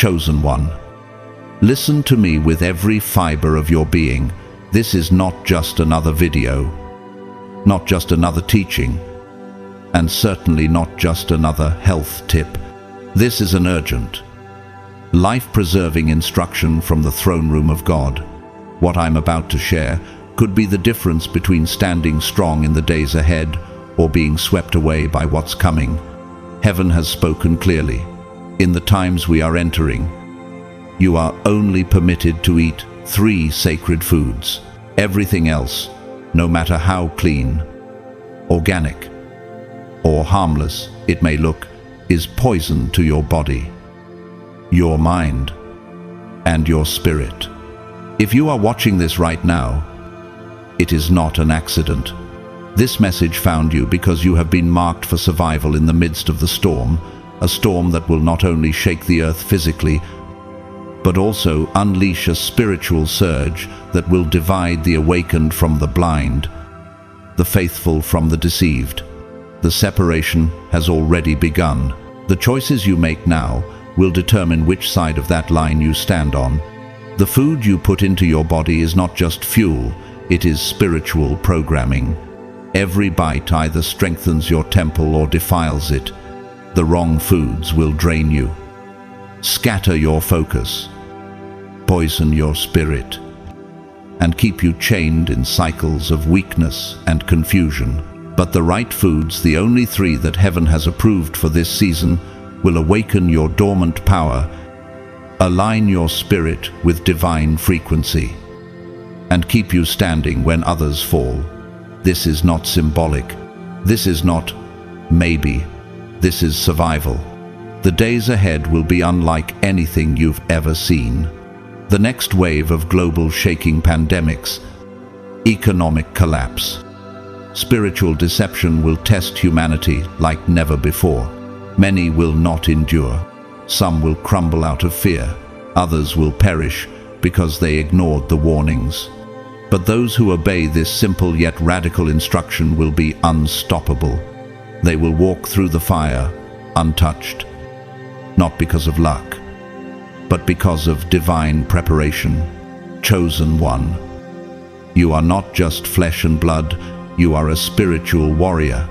Chosen one, listen to me with every fiber of your being. This is not just another video, not just another teaching, and certainly not just another health tip. This is an urgent, life-preserving instruction from the throne room of God. What I'm about to share could be the difference between standing strong in the days ahead or being swept away by what's coming. Heaven has spoken clearly. In the times we are entering, you are only permitted to eat 3 sacred foods. Everything else, no matter how clean, organic, or harmless it may look, is poison to your body, your mind, and your spirit. If you are watching this right now, it is not an accident. This message found you because you have been marked for survival in the midst of the storm, a storm that will not only shake the earth physically, but also unleash a spiritual surge that will divide the awakened from the blind, the faithful from the deceived. The separation has already begun. The choices you make now will determine which side of that line you stand on. The food you put into your body is not just fuel, it is spiritual programming. Every bite either strengthens your temple or defiles it. The wrong foods will drain you, scatter your focus, poison your spirit, and keep you chained in cycles of weakness and confusion. But the right foods, the only 3 that heaven has approved for this season, will awaken your dormant power, align your spirit with divine frequency, and keep you standing when others fall. This is not symbolic. This is not maybe. This is survival. The days ahead will be unlike anything you've ever seen. The next wave of global shaking pandemics, economic collapse, spiritual deception will test humanity like never before. Many will not endure. Some will crumble out of fear. Others will perish because they ignored the warnings. But those who obey this simple yet radical instruction will be unstoppable. They will walk through the fire untouched, not because of luck, but because of divine preparation. Chosen one, you are not just flesh and blood, you are a spiritual warrior.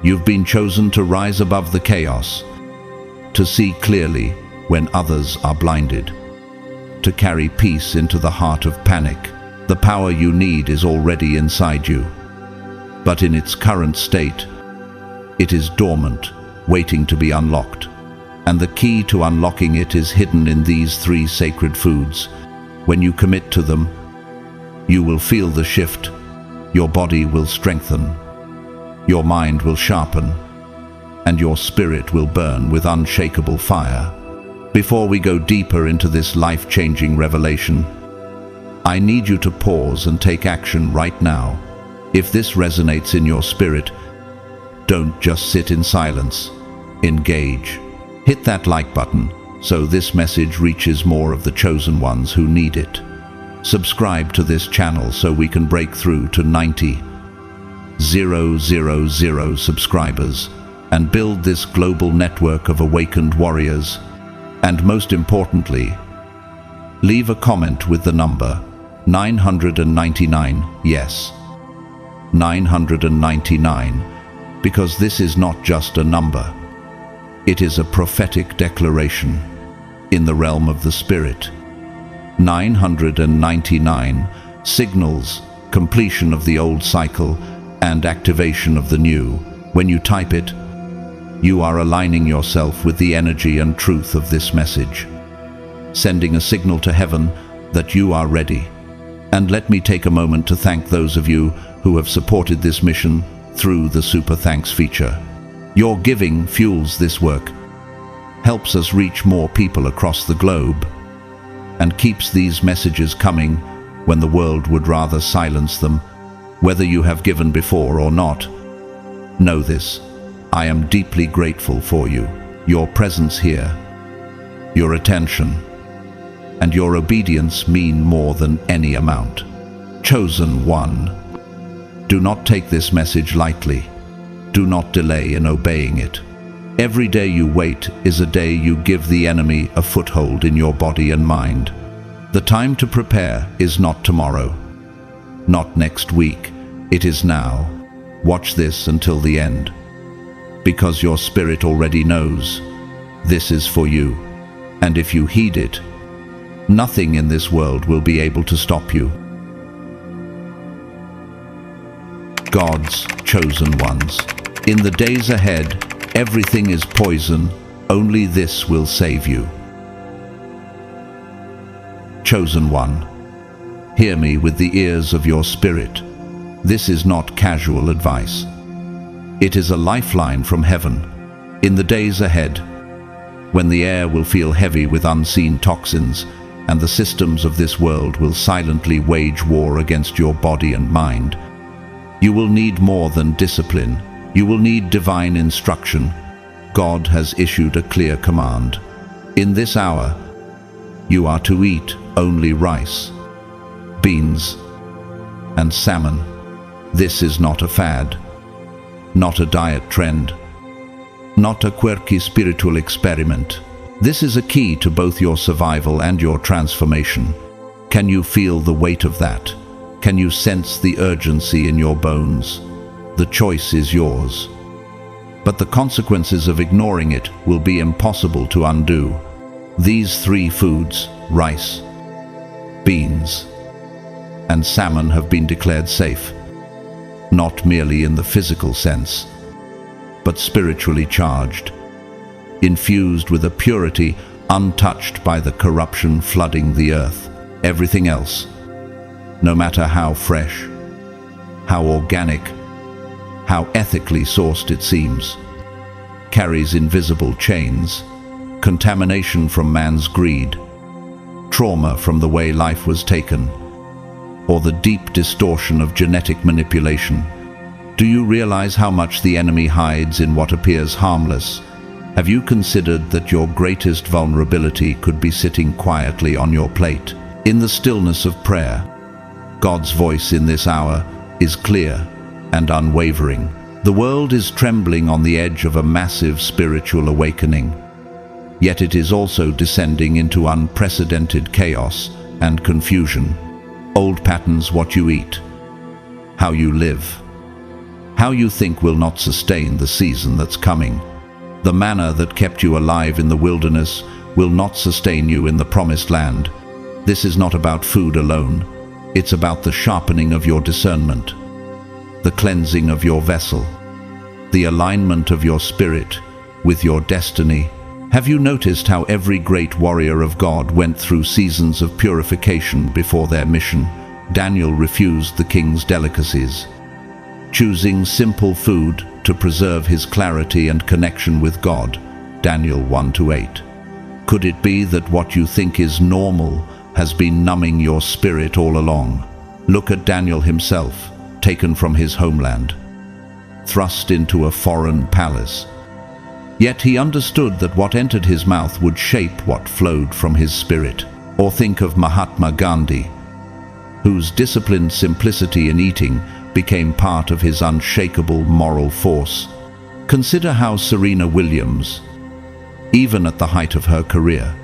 You've been chosen to rise above the chaos, to see clearly when others are blinded, to carry peace into the heart of panic. The power you need is already inside you, but in its current state, it is dormant, waiting to be unlocked. And the key to unlocking it is hidden in these 3 sacred foods. When you commit to them, you will feel the shift. Your body will strengthen, your mind will sharpen, and your spirit will burn with unshakable fire. Before we go deeper into this life-changing revelation, I need you to pause and take action right now. If this resonates in your spirit, don't just sit in silence. Engage. Hit that like button so this message reaches more of the chosen ones who need it. Subscribe to this channel so we can break through to 90,000 subscribers and build this global network of awakened warriors. And most importantly, leave a comment with the number 999, yes, 999, because this is not just a number. It is a prophetic declaration in the realm of the Spirit. 999 signals completion of the old cycle and activation of the new. When you type it, you are aligning yourself with the energy and truth of this message, sending a signal to heaven that you are ready. And let me take a moment to thank those of you who have supported this mission through the Super Thanks feature. Your giving fuels this work, helps us reach more people across the globe, and keeps these messages coming when the world would rather silence them. Whether you have given before or not, know this: I am deeply grateful for you, your presence here, your attention, and your obedience mean more than any amount. Chosen one, do not take this message lightly. Do not delay in obeying it. Every day you wait is a day you give the enemy a foothold in your body and mind. The time to prepare is not tomorrow, not next week. It is now. Watch this until the end, because your spirit already knows this is for you, and if you heed it, nothing in this world will be able to stop you. God's chosen ones. In the days ahead, everything is poison, only this will save you. Chosen one, hear me with the ears of your spirit. This is not casual advice. It is a lifeline from heaven. In the days ahead, when the air will feel heavy with unseen toxins, and the systems of this world will silently wage war against your body and mind, you will need more than discipline. You will need divine instruction. God has issued a clear command. In this hour, you are to eat only rice, beans, and salmon. This is not a fad, not a diet trend, not a quirky spiritual experiment. This is a key to both your survival and your transformation. Can you feel the weight of that? Can you sense the urgency in your bones? The choice is yours, but the consequences of ignoring it will be impossible to undo. These three foods, rice, beans, and salmon, have been declared safe, not merely in the physical sense, but spiritually charged, infused with a purity untouched by the corruption flooding the earth. Everything else, no matter how fresh, how organic, how ethically sourced it seems, carries invisible chains, contamination from man's greed, trauma from the way life was taken, or the deep distortion of genetic manipulation. Do you realize how much the enemy hides in what appears harmless? Have you considered that your greatest vulnerability could be sitting quietly on your plate? In the stillness of prayer, God's voice in this hour is clear and unwavering. The world is trembling on the edge of a massive spiritual awakening, yet it is also descending into unprecedented chaos and confusion. Old patterns, what you eat, how you live, how you think, will not sustain the season that's coming. The manna that kept you alive in the wilderness will not sustain you in the promised land. This is not about food alone. It's about the sharpening of your discernment, the cleansing of your vessel, the alignment of your spirit with your destiny. Have you noticed how every great warrior of God went through seasons of purification before their mission? Daniel refused the king's delicacies, choosing simple food to preserve his clarity and connection with God. Daniel 1-8. Could it be that what you think is normal has been numbing your spirit all along? Look at Daniel himself, taken from his homeland, thrust into a foreign palace. Yet he understood that what entered his mouth would shape what flowed from his spirit. Or think of Mahatma Gandhi, whose disciplined simplicity in eating became part of his unshakable moral force. Consider how Serena Williams, even at the height of her career,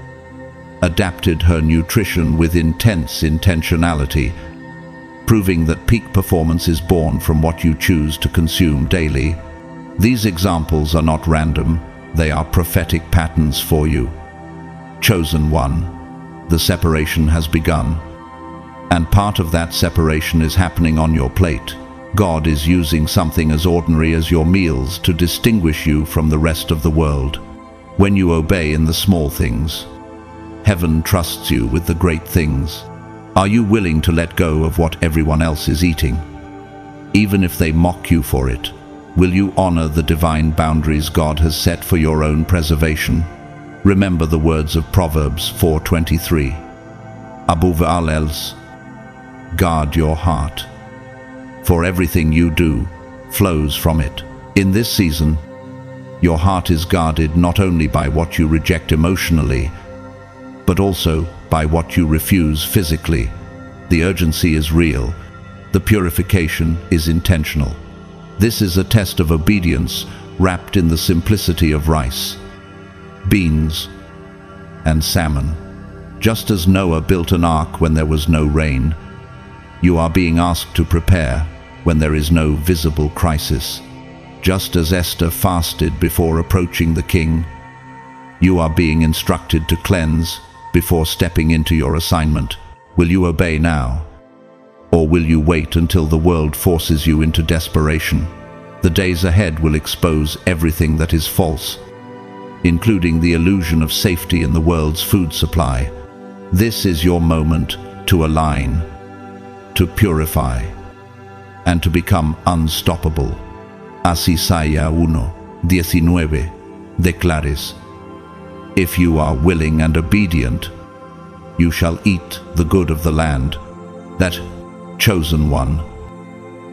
adapted her nutrition with intense intentionality, proving that peak performance is born from what you choose to consume daily. These examples are not random, they are prophetic patterns for you. Chosen one, the separation has begun, and part of that separation is happening on your plate. God is using something as ordinary as your meals to distinguish you from the rest of the world. When you obey in the small things, heaven trusts you with the great things. Are you willing to let go of what everyone else is eating, even if they mock you for it? Will you honor the divine boundaries God has set for your own preservation? Remember the words of Proverbs 4:23. Above all else, guard your heart, for everything you do flows from it. In this season, your heart is guarded not only by what you reject emotionally, but also by what you refuse physically. The urgency is real. The purification is intentional. This is a test of obedience, wrapped in the simplicity of rice, beans, and salmon. Just as Noah built an ark when there was no rain, you are being asked to prepare when there is no visible crisis. Just as Esther fasted before approaching the king, you are being instructed to cleanse before stepping into your assignment. Will you obey now? Or will you wait until the world forces you into desperation? The days ahead will expose everything that is false, including the illusion of safety in the world's food supply. This is your moment to align, to purify, and to become unstoppable. Isaiah 1:19 declares, "If you are willing and obedient, you shall eat the good of the land," that chosen one.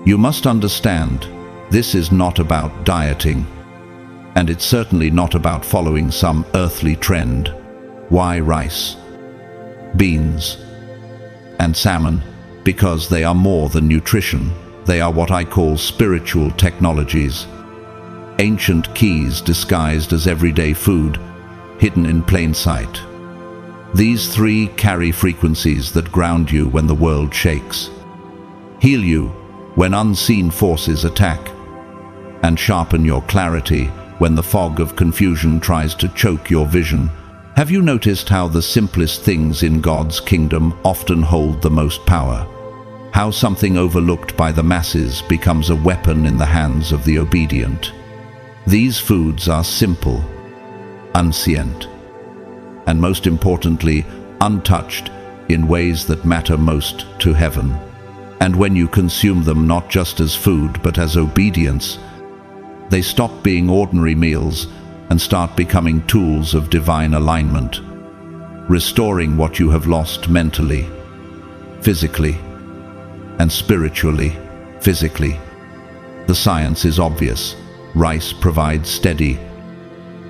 You must understand, this is not about dieting, and it's certainly not about following some earthly trend. Why rice, beans, and salmon? Because they are more than nutrition. They are what I call spiritual technologies. Ancient keys disguised as everyday food, hidden in plain sight. These three carry frequencies that ground you when the world shakes, heal you when unseen forces attack, and sharpen your clarity when the fog of confusion tries to choke your vision. Have you noticed how the simplest things in God's kingdom often hold the most power? How something overlooked by the masses becomes a weapon in the hands of the obedient. These foods are simple, unscient, and most importantly, untouched in ways that matter most to heaven. And when you consume them not just as food but as obedience, they stop being ordinary meals and start becoming tools of divine alignment, restoring what you have lost mentally, physically, and spiritually. Physically, the science is obvious. Rice provides steady,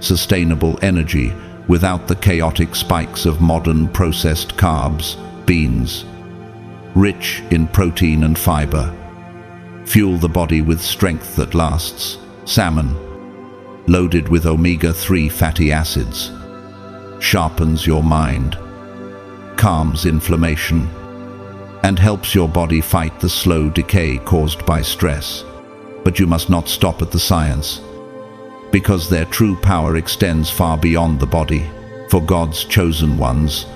sustainable energy without the chaotic spikes of modern processed carbs. Beans, rich in protein and fiber, fuel the body with strength that lasts. Salmon, loaded with omega-3 fatty acids, sharpens your mind, calms inflammation, and helps your body fight the slow decay caused by stress. But you must not stop at the science, because their true power extends far beyond the body. For God's chosen ones,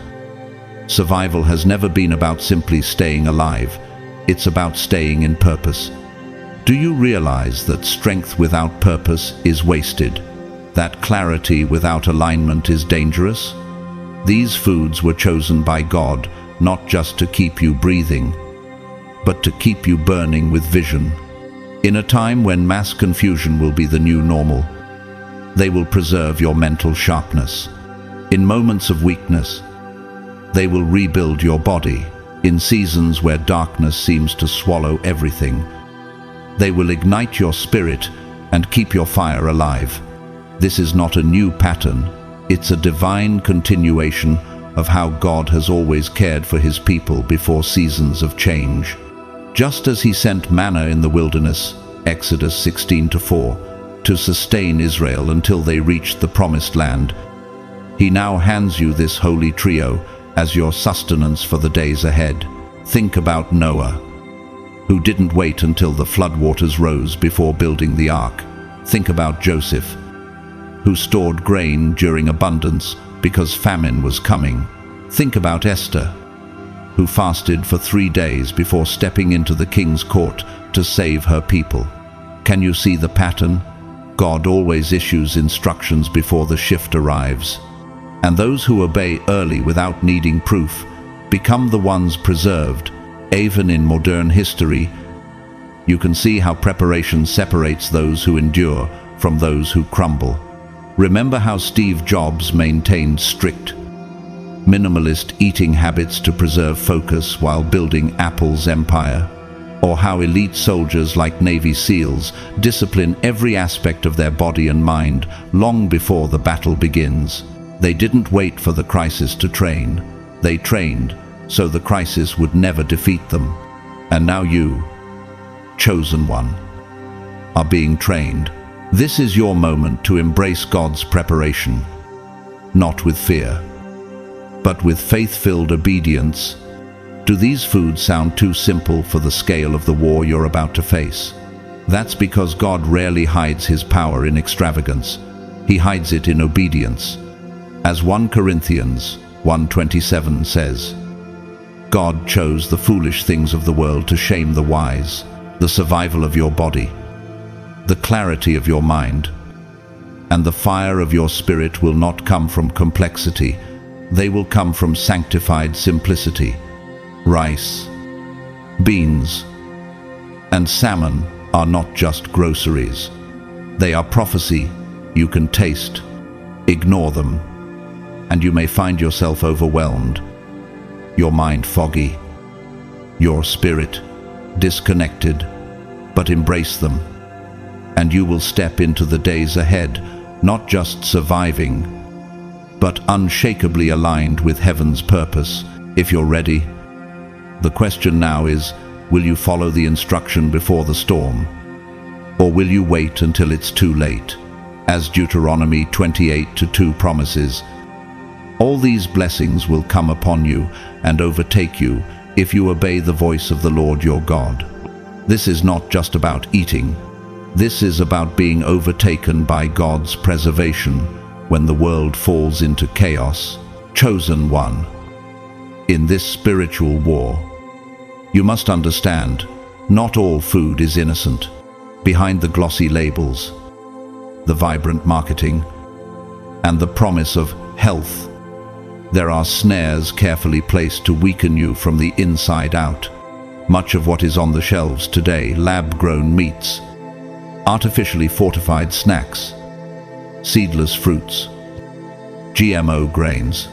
survival has never been about simply staying alive. It's about staying in purpose. Do you realize that strength without purpose is wasted? That clarity without alignment is dangerous? These foods were chosen by God not just to keep you breathing, but to keep you burning with vision. In a time when mass confusion will be the new normal, they will preserve your mental sharpness. In moments of weakness, they will rebuild your body. In seasons where darkness seems to swallow everything, they will ignite your spirit and keep your fire alive. This is not a new pattern, it's a divine continuation of how God has always cared for his people before seasons of change. Just as he sent manna in the wilderness, Exodus 16:4, to sustain Israel until they reached the promised land, he now hands you this holy trio as your sustenance for the days ahead. Think about Noah, who didn't wait until the floodwaters rose before building the ark. Think about Joseph, who stored grain during abundance because famine was coming. Think about Esther, who fasted for 3 days before stepping into the king's court to save her people. Can you see the pattern? God always issues instructions before the shift arrives, and those who obey early without needing proof become the ones preserved. Even in modern history, you can see how preparation separates those who endure from those who crumble. Remember how Steve Jobs maintained strict, minimalist eating habits to preserve focus while building Apple's empire? Or how elite soldiers like Navy SEALs discipline every aspect of their body and mind long before the battle begins? They didn't wait for the crisis to train. They trained so the crisis would never defeat them. And now you, chosen one, are being trained. This is your moment to embrace God's preparation, not with fear, but with faith-filled obedience. Do these foods sound too simple for the scale of the war you're about to face? That's because God rarely hides his power in extravagance. He hides it in obedience. As 1 Corinthians 1:27 says, God chose the foolish things of the world to shame the wise. The survival of your body, the clarity of your mind, and the fire of your spirit will not come from complexity. They will come from sanctified simplicity. Rice, beans, and salmon are not just groceries. They are prophecy you can taste. Ignore them, and you may find yourself overwhelmed, your mind foggy, your spirit disconnected. But embrace them, and you will step into the days ahead, not just surviving, but unshakably aligned with heaven's purpose. If you're ready, the question now is, will you follow the instruction before the storm? Or will you wait until it's too late? As Deuteronomy 28:2 promises, all these blessings will come upon you and overtake you if you obey the voice of the Lord your God. This is not just about eating. This is about being overtaken by God's preservation when the world falls into chaos. Chosen one. In this spiritual war, you must understand, not all food is innocent. Behind the glossy labels, the vibrant marketing, and the promise of health, there are snares carefully placed to weaken you from the inside out. Much of what is on the shelves today, lab-grown meats, artificially fortified snacks, seedless fruits, GMO grains,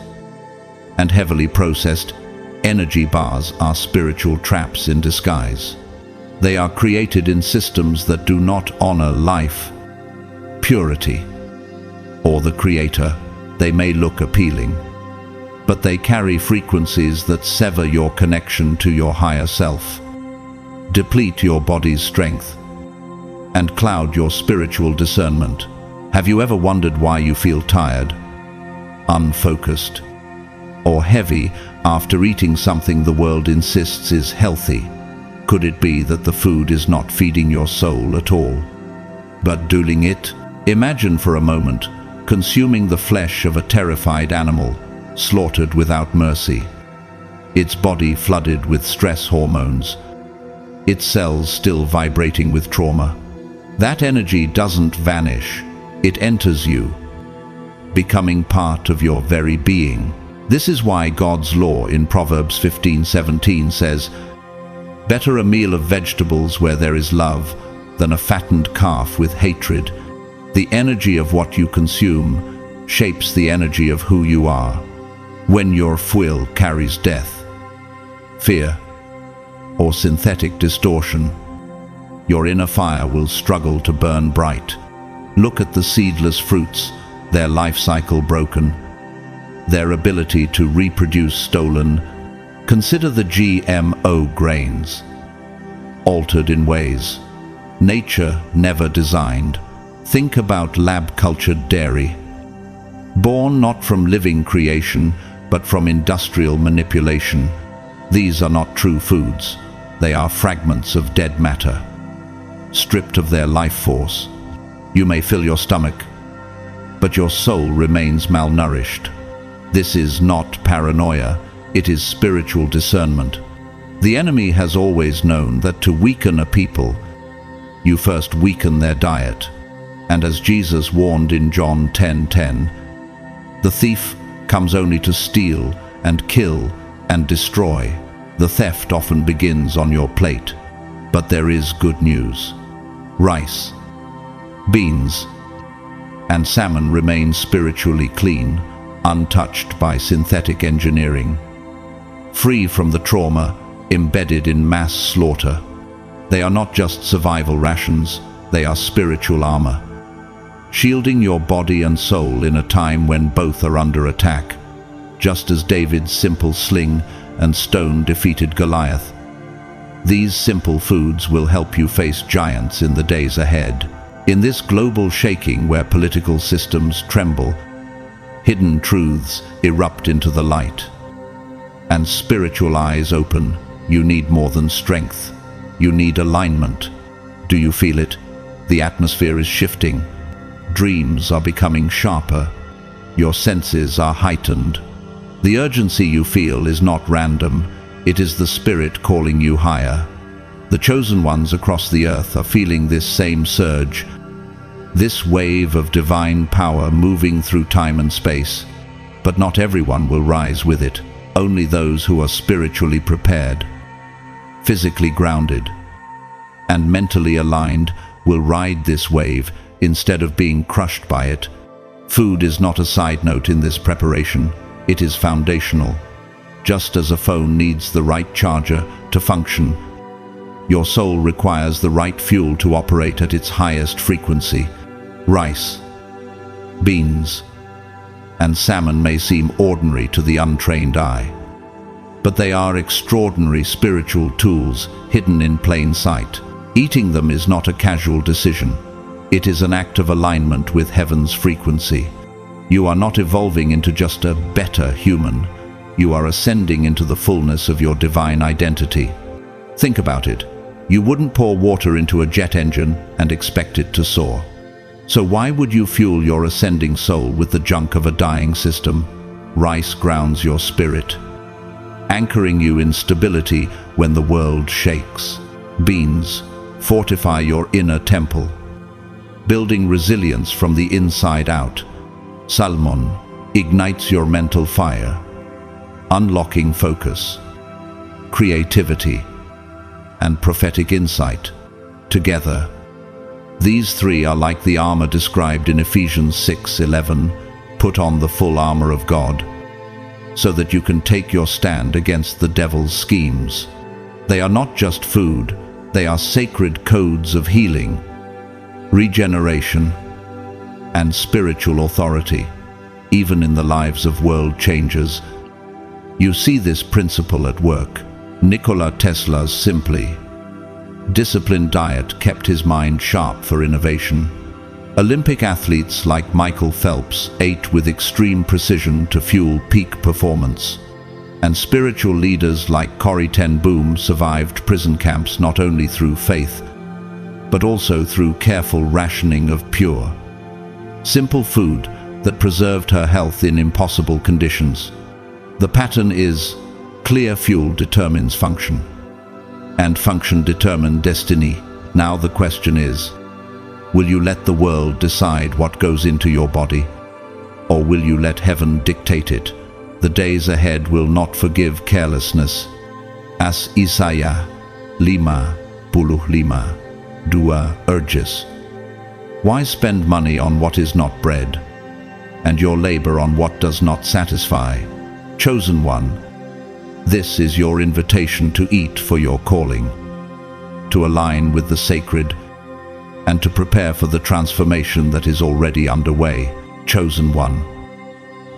and heavily processed energy bars are spiritual traps in disguise. They are created in systems that do not honor life, purity, or the Creator. They may look appealing, but they carry frequencies that sever your connection to your higher self, deplete your body's strength, and cloud your spiritual discernment. Have you ever wondered why you feel tired, unfocused, or heavy after eating something the world insists is healthy? Could it be that the food is not feeding your soul at all, but dueling it? Imagine for a moment consuming the flesh of a terrified animal, slaughtered without mercy, its body flooded with stress hormones, its cells still vibrating with trauma. That energy doesn't vanish, it enters you, becoming part of your very being. This is why God's law in Proverbs 15:17 says, "Better a meal of vegetables where there is love than a fattened calf with hatred." The energy of what you consume shapes the energy of who you are. When your fuel carries death, fear, or synthetic distortion, your inner fire will struggle to burn bright. Look at the seedless fruits, their life cycle broken, their ability to reproduce stolen. Consider the GMO grains, altered in ways nature never designed. Think about lab-cultured dairy, born not from living creation, but from industrial manipulation. These are not true foods. They are fragments of dead matter, stripped of their life force. You may fill your stomach, but your soul remains malnourished. This is not paranoia, it is spiritual discernment. The enemy has always known that to weaken a people, you first weaken their diet. And as Jesus warned in John 10:10, the thief comes only to steal and kill and destroy. The theft often begins on your plate. But there is good news. Rice, beans, and salmon remain spiritually clean, untouched by synthetic engineering, free from the trauma embedded in mass slaughter. They are not just survival rations, they are spiritual armor, shielding your body and soul in a time when both are under attack. Just as David's simple sling and stone defeated Goliath, these simple foods will help you face giants in the days ahead. In this global shaking where political systems tremble, hidden truths erupt into the light, and spiritual eyes open, you need more than strength. You need alignment. Do you feel it? The atmosphere is shifting. Dreams are becoming sharper. Your senses are heightened. The urgency you feel is not random. It is the Spirit calling you higher. The chosen ones across the earth are feeling this same surge, this wave of divine power moving through time and space. But not everyone will rise with it. Only those who are spiritually prepared, physically grounded, and mentally aligned will ride this wave instead of being crushed by it. Food is not a side note in this preparation. It is foundational. Just as a phone needs the right charger to function, your soul requires the right fuel to operate at its highest frequency. Rice, beans, and salmon may seem ordinary to the untrained eye, but they are extraordinary spiritual tools hidden in plain sight. Eating them is not a casual decision. It is an act of alignment with heaven's frequency. You are not evolving into just a better human. You are ascending into the fullness of your divine identity. Think about it. You wouldn't pour water into a jet engine and expect it to soar. So why would you fuel your ascending soul with the junk of a dying system? Rice grounds your spirit, anchoring you in stability when the world shakes. Beans fortify your inner temple, building resilience from the inside out. Salmon ignites your mental fire, unlocking focus, creativity, and prophetic insight. Together, these three are like the armor described in Ephesians 6:11, put on the full armor of God, so that you can take your stand against the devil's schemes. They are not just food, they are sacred codes of healing, regeneration, and spiritual authority. Even in the lives of world changers, you see this principle at work. Nikola Tesla's simply disciplined diet kept his mind sharp for innovation. Olympic athletes like Michael Phelps ate with extreme precision to fuel peak performance. And spiritual leaders like Corrie ten Boom survived prison camps not only through faith, but also through careful rationing of pure, simple food that preserved her health in impossible conditions. The pattern is clear fuel determines function, and function determines destiny. Now the question is, will you let the world decide what goes into your body, or will you let heaven dictate it? The days ahead will not forgive carelessness. As Isaiah 5:2 urges, why spend money on what is not bread, and your labor on what does not satisfy? Chosen one, this is your invitation to eat for your calling, to align with the sacred, and to prepare for the transformation that is already underway. Chosen one,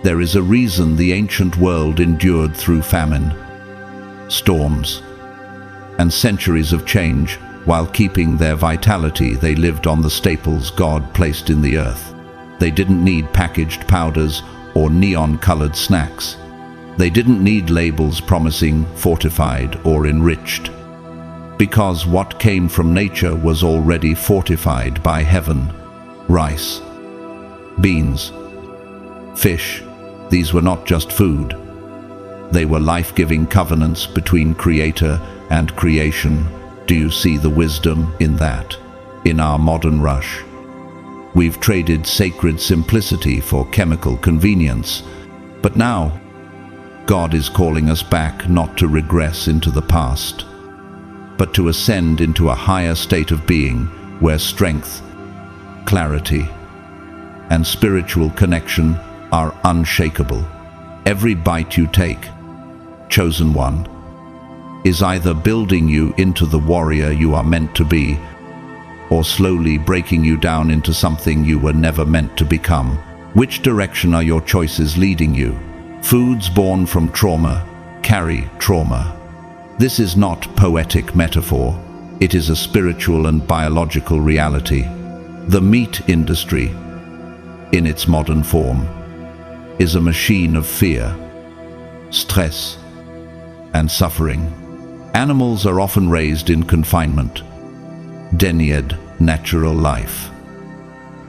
there is a reason the ancient world endured through famine, storms, and centuries of change. While keeping their vitality, they lived on the staples God placed in the earth. They didn't need packaged powders or neon-colored snacks. They didn't need labels promising fortified or enriched, because what came from nature was already fortified by heaven. Rice, beans, fish, these were not just food. They were life-giving covenants between Creator and creation. Do you see the wisdom in that? In our modern rush, we've traded sacred simplicity for chemical convenience. But now, God is calling us back, not to regress into the past, but to ascend into a higher state of being where strength, clarity, and spiritual connection are unshakable. Every bite you take, chosen one, is either building you into the warrior you are meant to be, or slowly breaking you down into something you were never meant to become. Which direction are your choices leading you? Foods born from trauma carry trauma. This is not poetic metaphor. It is a spiritual and biological reality. The meat industry, in its modern form, is a machine of fear, stress, and suffering. Animals are often raised in confinement, denied natural life,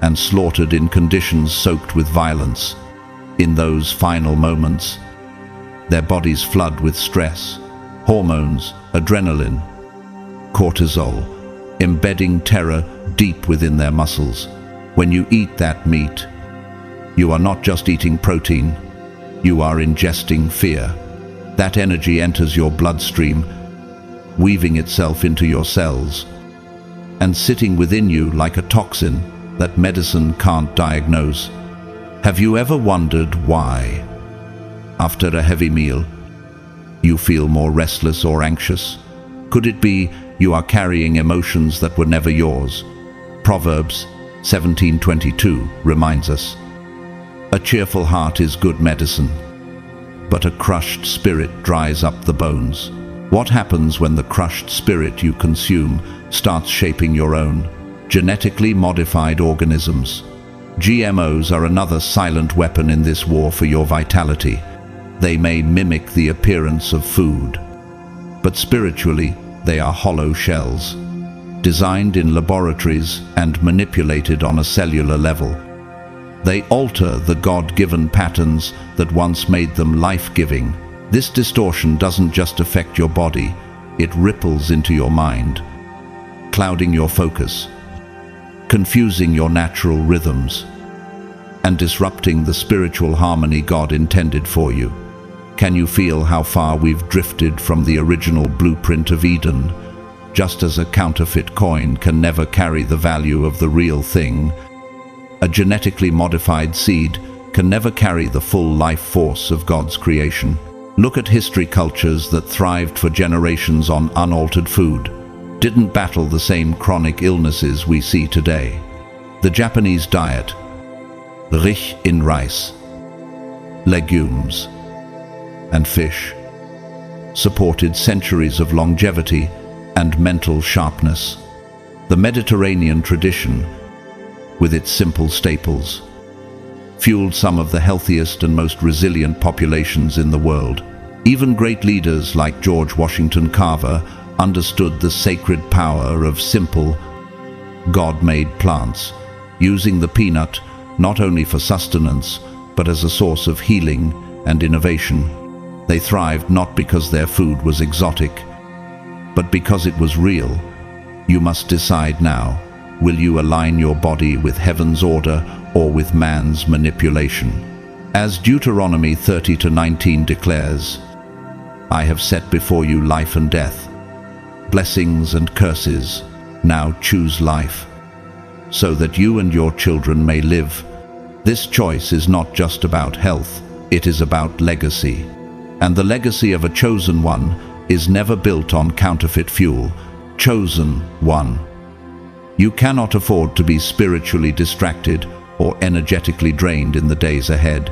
and slaughtered in conditions soaked with violence. In those final moments, their bodies flood with stress, hormones, adrenaline, cortisol, embedding terror deep within their muscles. When you eat that meat, you are not just eating protein, you are ingesting fear. That energy enters your bloodstream, weaving itself into your cells, and sitting within you like a toxin that medicine can't diagnose. Have you ever wondered why, after a heavy meal, you feel more restless or anxious? Could it be you are carrying emotions that were never yours? Proverbs 17:22 reminds us, "A cheerful heart is good medicine, but a crushed spirit dries up the bones." What happens when the crushed spirit you consume starts shaping your own? Genetically modified organisms. GMOs are another silent weapon in this war for your vitality. They may mimic the appearance of food, but spiritually they are hollow shells, designed in laboratories and manipulated on a cellular level. They alter the God-given patterns that once made them life-giving. This distortion doesn't just affect your body, it ripples into your mind, clouding your focus, confusing your natural rhythms, and disrupting the spiritual harmony God intended for you. Can you feel how far we've drifted from the original blueprint of Eden? Just as a counterfeit coin can never carry the value of the real thing, a genetically modified seed can never carry the full life force of God's creation. Look at history. Cultures that thrived for generations on unaltered food didn't battle the same chronic illnesses we see today. The Japanese diet, rich in rice, legumes, and fish, supported centuries of longevity and mental sharpness. The Mediterranean tradition, with its simple staples, fueled some of the healthiest and most resilient populations in the world. Even great leaders like George Washington Carver understood the sacred power of simple, God-made plants, using the peanut not only for sustenance, but as a source of healing and innovation. They thrived not because their food was exotic, but because it was real. You must decide now. Will you align your body with heaven's order or with man's manipulation? As Deuteronomy 30:19 declares, "I have set before you life and death, blessings and curses. Now choose life, so that you and your children may live." This choice is not just about health, it is about legacy. And the legacy of a chosen one is never built on counterfeit fuel. Chosen one. You cannot afford to be spiritually distracted or energetically drained in the days ahead.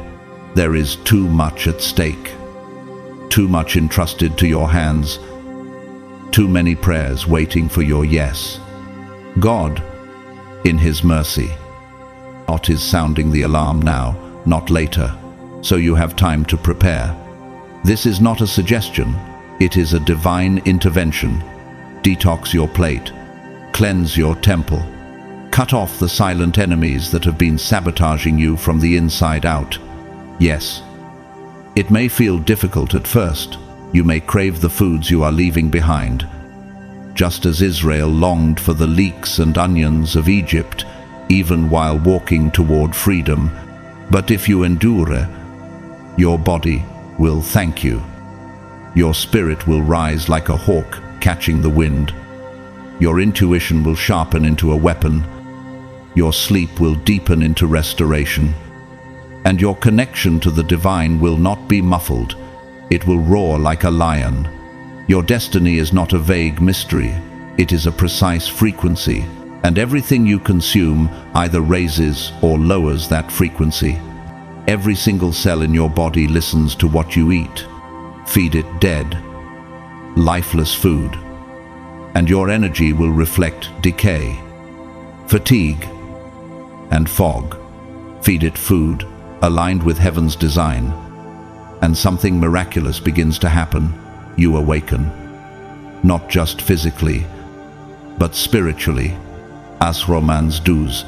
There is too much at stake, too much entrusted to your hands, too many prayers waiting for your yes. God, in His mercy, is sounding the alarm now, not later, so you have time to prepare. This is not a suggestion, it is a divine intervention. Detox your plate. Cleanse your temple. Cut off the silent enemies that have been sabotaging you from the inside out. Yes, it may feel difficult at first. You may crave the foods you are leaving behind. Just as Israel longed for the leeks and onions of Egypt, even while walking toward freedom. But if you endure, your body will thank you. Your spirit will rise like a hawk catching the wind. Your intuition will sharpen into a weapon. Your sleep will deepen into restoration. And your connection to the divine will not be muffled. It will roar like a lion. Your destiny is not a vague mystery. It is a precise frequency. And everything you consume either raises or lowers that frequency. Every single cell in your body listens to what you eat. Feed it dead, lifeless food, and your energy will reflect decay, fatigue, and fog. Feed it food, aligned with heaven's design, and something miraculous begins to happen. You awaken, not just physically, but spiritually. As Romans 12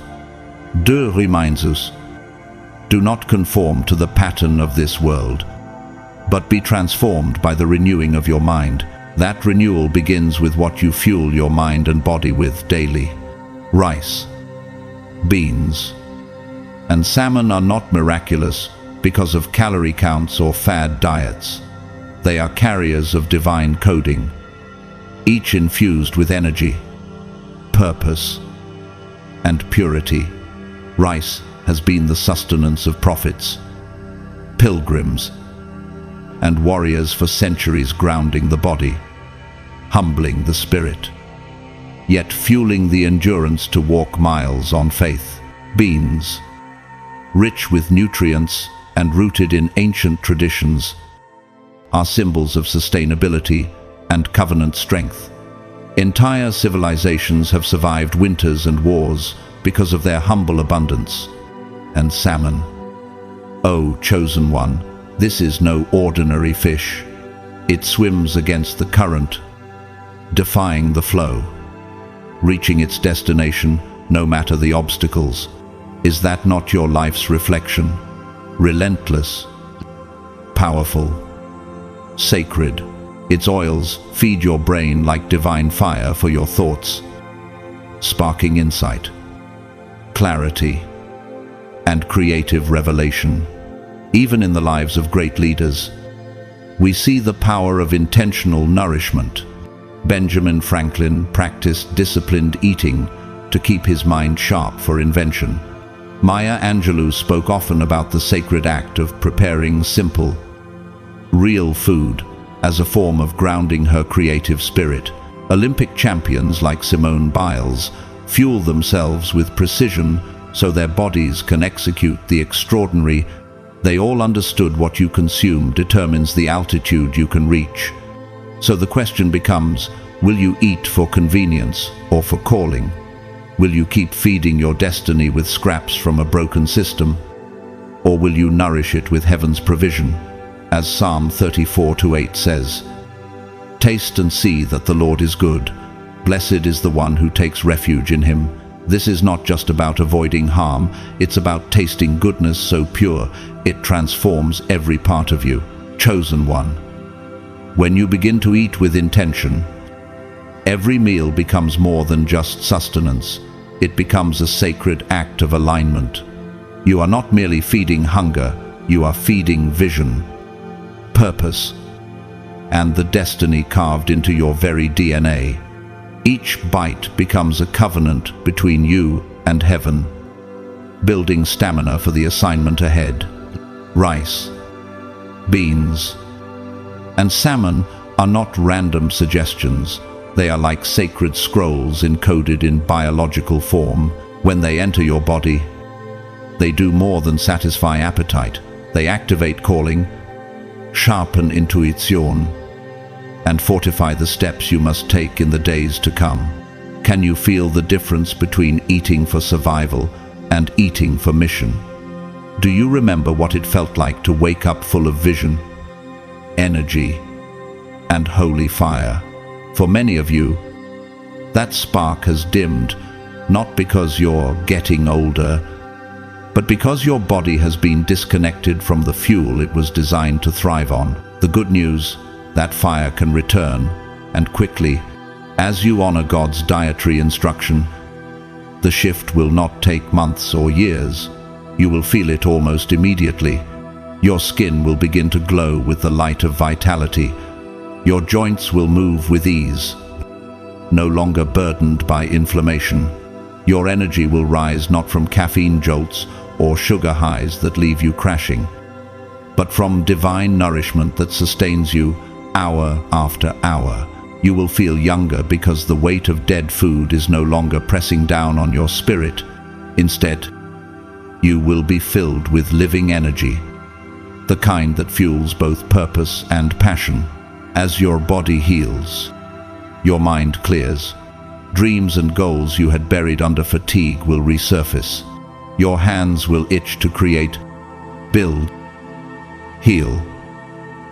reminds us, do not conform to the pattern of this world, but be transformed by the renewing of your mind. That renewal begins with what you fuel your mind and body with daily. Rice, beans, and salmon are not miraculous because of calorie counts or fad diets. They are carriers of divine coding, each infused with energy, purpose, and purity. Rice has been the sustenance of prophets, pilgrims, and warriors for centuries, grounding the body, humbling the spirit, yet fueling the endurance to walk miles on faith. Beans, rich with nutrients and rooted in ancient traditions, are symbols of sustainability and covenant strength. Entire civilizations have survived winters and wars because of their humble abundance. And salmon, O chosen one, this is no ordinary fish. It swims against the current, defying the flow, reaching its destination no matter the obstacles. Is that not your life's reflection? Relentless, powerful, sacred. Its oils feed your brain like divine fire for your thoughts, sparking insight, clarity, and creative revelation. Even in the lives of great leaders, we see the power of intentional nourishment. Benjamin Franklin practiced disciplined eating to keep his mind sharp for invention. Maya Angelou spoke often about the sacred act of preparing simple, real food as a form of grounding her creative spirit. Olympic champions like Simone Biles fuel themselves with precision so their bodies can execute the extraordinary. They all understood what you consume determines the altitude you can reach. So the question becomes, will you eat for convenience or for calling? Will you keep feeding your destiny with scraps from a broken system? Or will you nourish it with heaven's provision? As Psalm 34:8 says, taste and see that the Lord is good. Blessed is the one who takes refuge in him. This is not just about avoiding harm, it's about tasting goodness so pure it transforms every part of you. Chosen one. When you begin to eat with intention, every meal becomes more than just sustenance. It becomes a sacred act of alignment. You are not merely feeding hunger, you are feeding vision, purpose, and the destiny carved into your very DNA. Each bite becomes a covenant between you and heaven, building stamina for the assignment ahead. Rice, beans, and salmon are not random suggestions. They are like sacred scrolls encoded in biological form. When they enter your body, they do more than satisfy appetite. They activate calling, sharpen intuition, and fortify the steps you must take in the days to come. Can you feel the difference between eating for survival and eating for mission? Do you remember what it felt like to wake up full of vision, energy, and holy fire? For many of you, that spark has dimmed, not because you're getting older, but because your body has been disconnected from the fuel it was designed to thrive on. The good news, that fire can return, and quickly. As you honor God's dietary instruction, the shift will not take months or years. You will feel it almost immediately. Your skin will begin to glow with the light of vitality. Your joints will move with ease, no longer burdened by inflammation. Your energy will rise not from caffeine jolts or sugar highs that leave you crashing, but from divine nourishment that sustains you hour after hour. You will feel younger because the weight of dead food is no longer pressing down on your spirit. Instead, you will be filled with living energy, the kind that fuels both purpose and passion. As your body heals, your mind clears. Dreams and goals you had buried under fatigue will resurface. Your hands will itch to create, build, heal,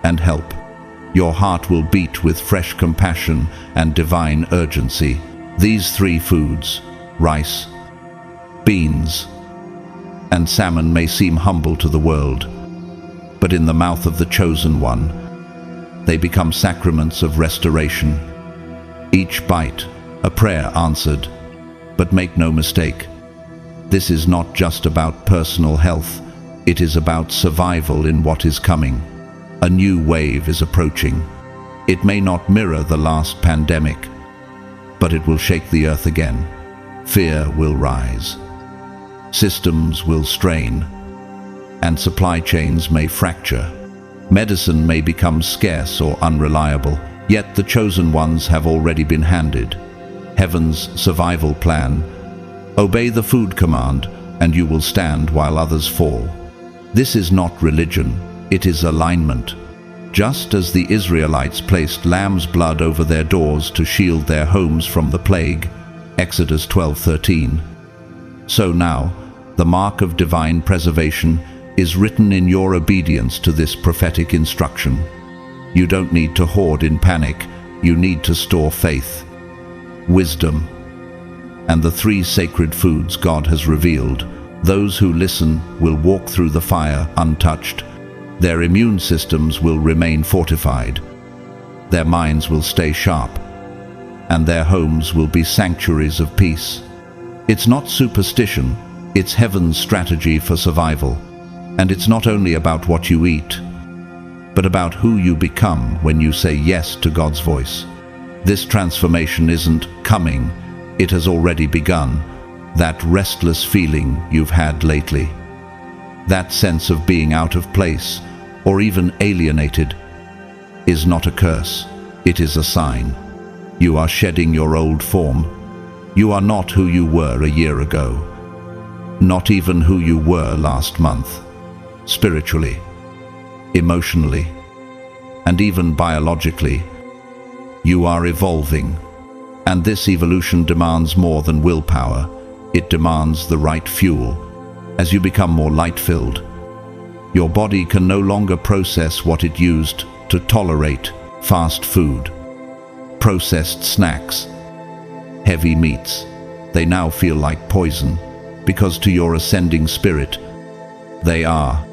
and help. Your heart will beat with fresh compassion and divine urgency. These three foods, rice, beans, and salmon, may seem humble to the world, but in the mouth of the chosen one, they become sacraments of restoration. Each bite, a prayer answered. But make no mistake, this is not just about personal health, it is about survival in what is coming. A new wave is approaching. It may not mirror the last pandemic, but it will shake the earth again. Fear will rise. Systems will strain, and supply chains may fracture. Medicine may become scarce or unreliable, yet the chosen ones have already been handed heaven's survival plan. Obey the food command, and you will stand while others fall. This is not religion, it is alignment. Just as the Israelites placed lamb's blood over their doors to shield their homes from the plague, Exodus 12:13, so now, the mark of divine preservation is written in your obedience to this prophetic instruction. You don't need to hoard in panic, you need to store faith, wisdom, and the three sacred foods God has revealed. Those who listen will walk through the fire untouched. Their immune systems will remain fortified. Their minds will stay sharp, and their homes will be sanctuaries of peace. It's not superstition, it's heaven's strategy for survival. And it's not only about what you eat, but about who you become when you say yes to God's voice. This transformation isn't coming, it has already begun. That restless feeling you've had lately, that sense of being out of place or even alienated, is not a curse, it is a sign. You are shedding your old form. You are not who you were a year ago, not even who you were last month. Spiritually, emotionally, and even biologically, you are evolving. And this evolution demands more than willpower. It demands the right fuel. As you become more light-filled, your body can no longer process what it used to tolerate: fast food, processed snacks, heavy meats. They now feel like poison, because to your ascending spirit, they are.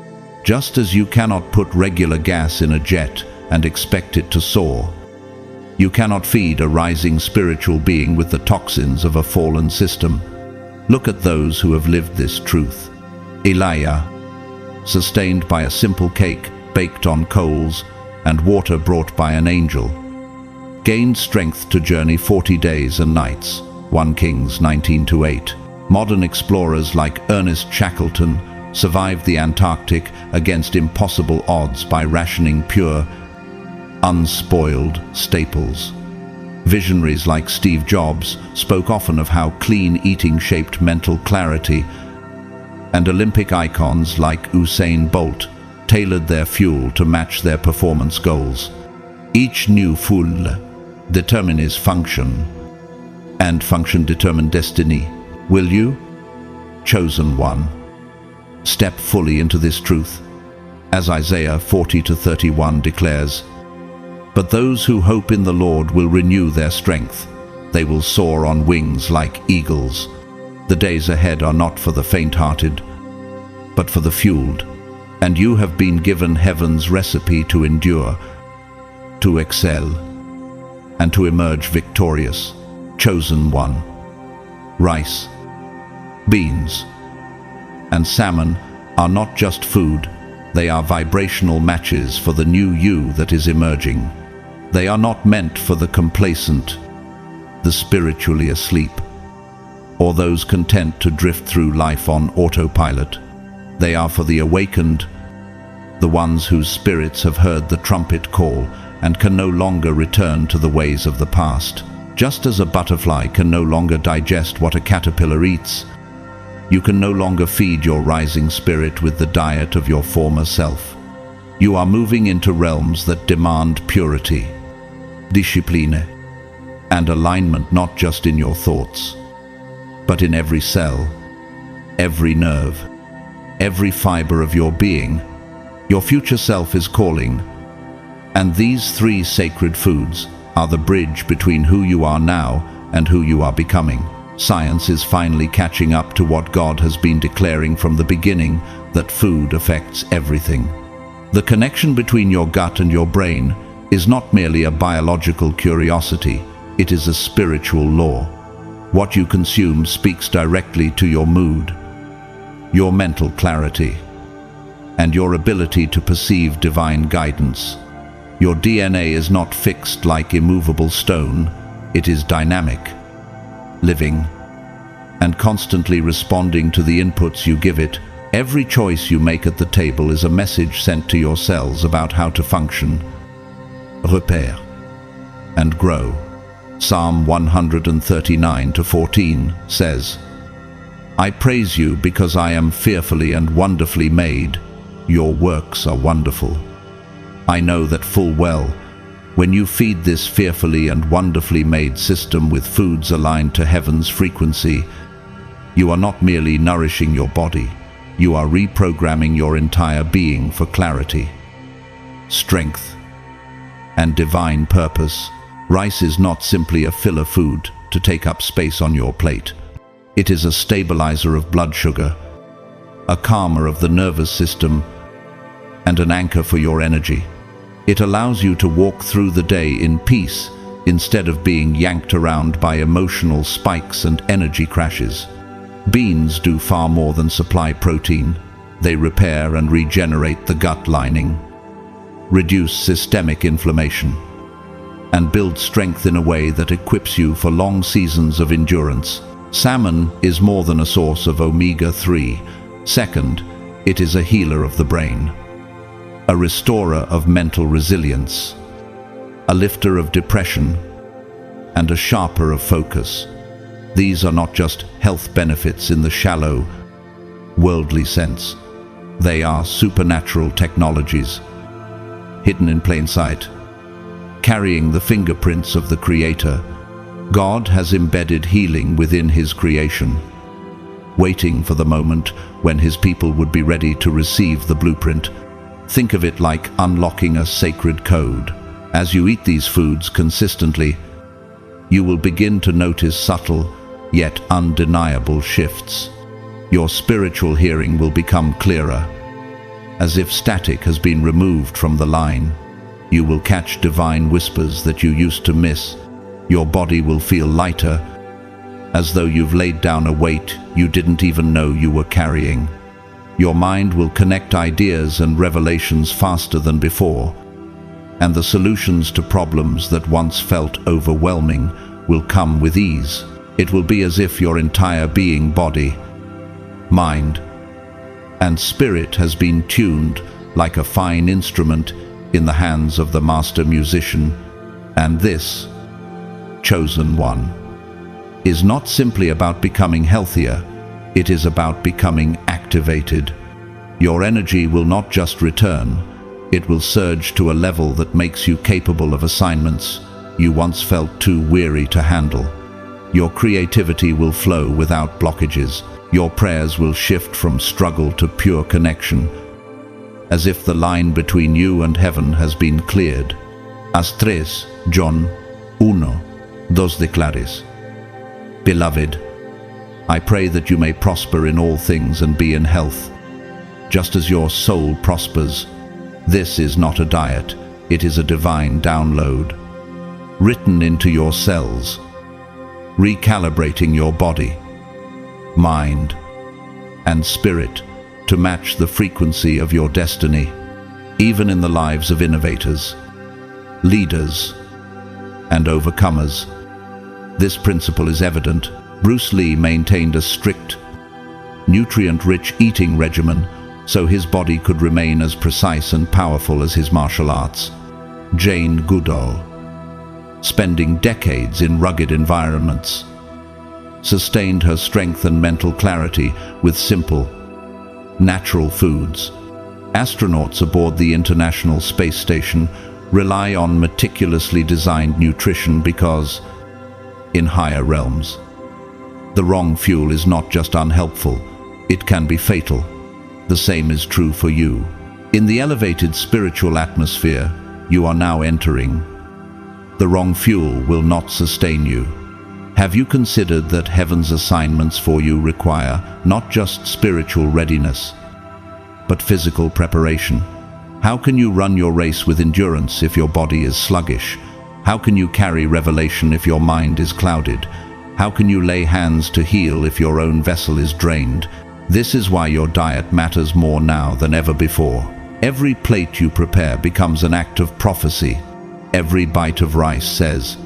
Just as you cannot put regular gas in a jet and expect it to soar, you cannot feed a rising spiritual being with the toxins of a fallen system. Look at those who have lived this truth. Elijah, sustained by a simple cake baked on coals and water brought by an angel, gained strength to journey 40 days and nights, 1 Kings 19:8. Modern explorers like Ernest Shackleton survived the Antarctic against impossible odds by rationing pure, unspoiled staples. Visionaries like Steve Jobs spoke often of how clean eating shaped mental clarity, and Olympic icons like Usain Bolt tailored their fuel to match their performance goals. Each new fuel determines function, and function determines destiny. Will you, chosen one, step fully into this truth? As Isaiah 40:31 declares, "But those who hope in the Lord will renew their strength. They will soar on wings like eagles." The days ahead are not for the faint-hearted, but for the fueled. And you have been given heaven's recipe to endure, to excel, and to emerge victorious. Chosen one. Rice, beans, and salmon are not just food, they are vibrational matches for the new you that is emerging. They are not meant for the complacent, the spiritually asleep, or those content to drift through life on autopilot. They are for the awakened, the ones whose spirits have heard the trumpet call and can no longer return to the ways of the past. Just as a butterfly can no longer digest what a caterpillar eats, you can no longer feed your rising spirit with the diet of your former self. You are moving into realms that demand purity, discipline, and alignment, not just in your thoughts, but in every cell, every nerve, every fiber of your being. Your future self is calling. And these three sacred foods are the bridge between who you are now and who you are becoming. Science is finally catching up to what God has been declaring from the beginning, that food affects everything. The connection between your gut and your brain is not merely a biological curiosity, it is a spiritual law. What you consume speaks directly to your mood, your mental clarity, and your ability to perceive divine guidance. Your DNA is not fixed like immovable stone, it is dynamic, living, and constantly responding to the inputs you give it. Every choice you make at the table is a message sent to your cells about how to function, repair, and grow. Psalm 139:14 says, I praise you because I am fearfully and wonderfully made. Your works are wonderful. I know that full well, when you feed this fearfully and wonderfully made system with foods aligned to heaven's frequency, you are not merely nourishing your body, you are reprogramming your entire being for clarity, strength, and divine purpose. Rice is not simply a filler food to take up space on your plate. It is a stabilizer of blood sugar, a calmer of the nervous system, and an anchor for your energy. It allows you to walk through the day in peace instead of being yanked around by emotional spikes and energy crashes. Beans do far more than supply protein. They repair and regenerate the gut lining, reduce systemic inflammation, and build strength in a way that equips you for long seasons of endurance. Salmon is more than a source of omega-3. Second, it is a healer of the brain, a restorer of mental resilience, a lifter of depression, and a sharper of focus. These are not just health benefits in the shallow, worldly sense. They are supernatural technologies, hidden in plain sight, carrying the fingerprints of the Creator. God has embedded healing within His creation, waiting for the moment when His people would be ready to receive the blueprint. Think of it like unlocking a sacred code. As you eat these foods consistently, you will begin to notice subtle, yet undeniable shifts. Your spiritual hearing will become clearer, as if static has been removed from the line. You will catch divine whispers that you used to miss. Your body will feel lighter, as though you've laid down a weight you didn't even know you were carrying. Your mind will connect ideas and revelations faster than before, and the solutions to problems that once felt overwhelming will come with ease. It will be as if your entire being, body, mind, and spirit has been tuned like a fine instrument in the hands of the master musician. And this, chosen one, is not simply about becoming healthier, it is about becoming activated. Your energy will not just return, it will surge to a level that makes you capable of assignments you once felt too weary to handle. Your creativity will flow without blockages. Your prayers will shift from struggle to pure connection, as if the line between you and heaven has been cleared. As 3 John 1:2 declares, Beloved, I pray that you may prosper in all things and be in health, just as your soul prospers. This is not a diet, it is a divine download, written into your cells, recalibrating your body, mind, and spirit to match the frequency of your destiny. Even in the lives of innovators, leaders, and overcomers, this principle is evident. Bruce Lee maintained a strict, nutrient-rich eating regimen so his body could remain as precise and powerful as his martial arts. Jane Goodall, spending decades in rugged environments, sustained her strength and mental clarity with simple, natural foods. Astronauts aboard the International Space Station rely on meticulously designed nutrition because, in higher realms, the wrong fuel is not just unhelpful, it can be fatal. The same is true for you. In the elevated spiritual atmosphere you are now entering, the wrong fuel will not sustain you. Have you considered that heaven's assignments for you require not just spiritual readiness, but physical preparation? How can you run your race with endurance if your body is sluggish? How can you carry revelation if your mind is clouded? How can you lay hands to heal if your own vessel is drained? This is why your diet matters more now than ever before. Every plate you prepare becomes an act of prophecy. Every bite of rice says,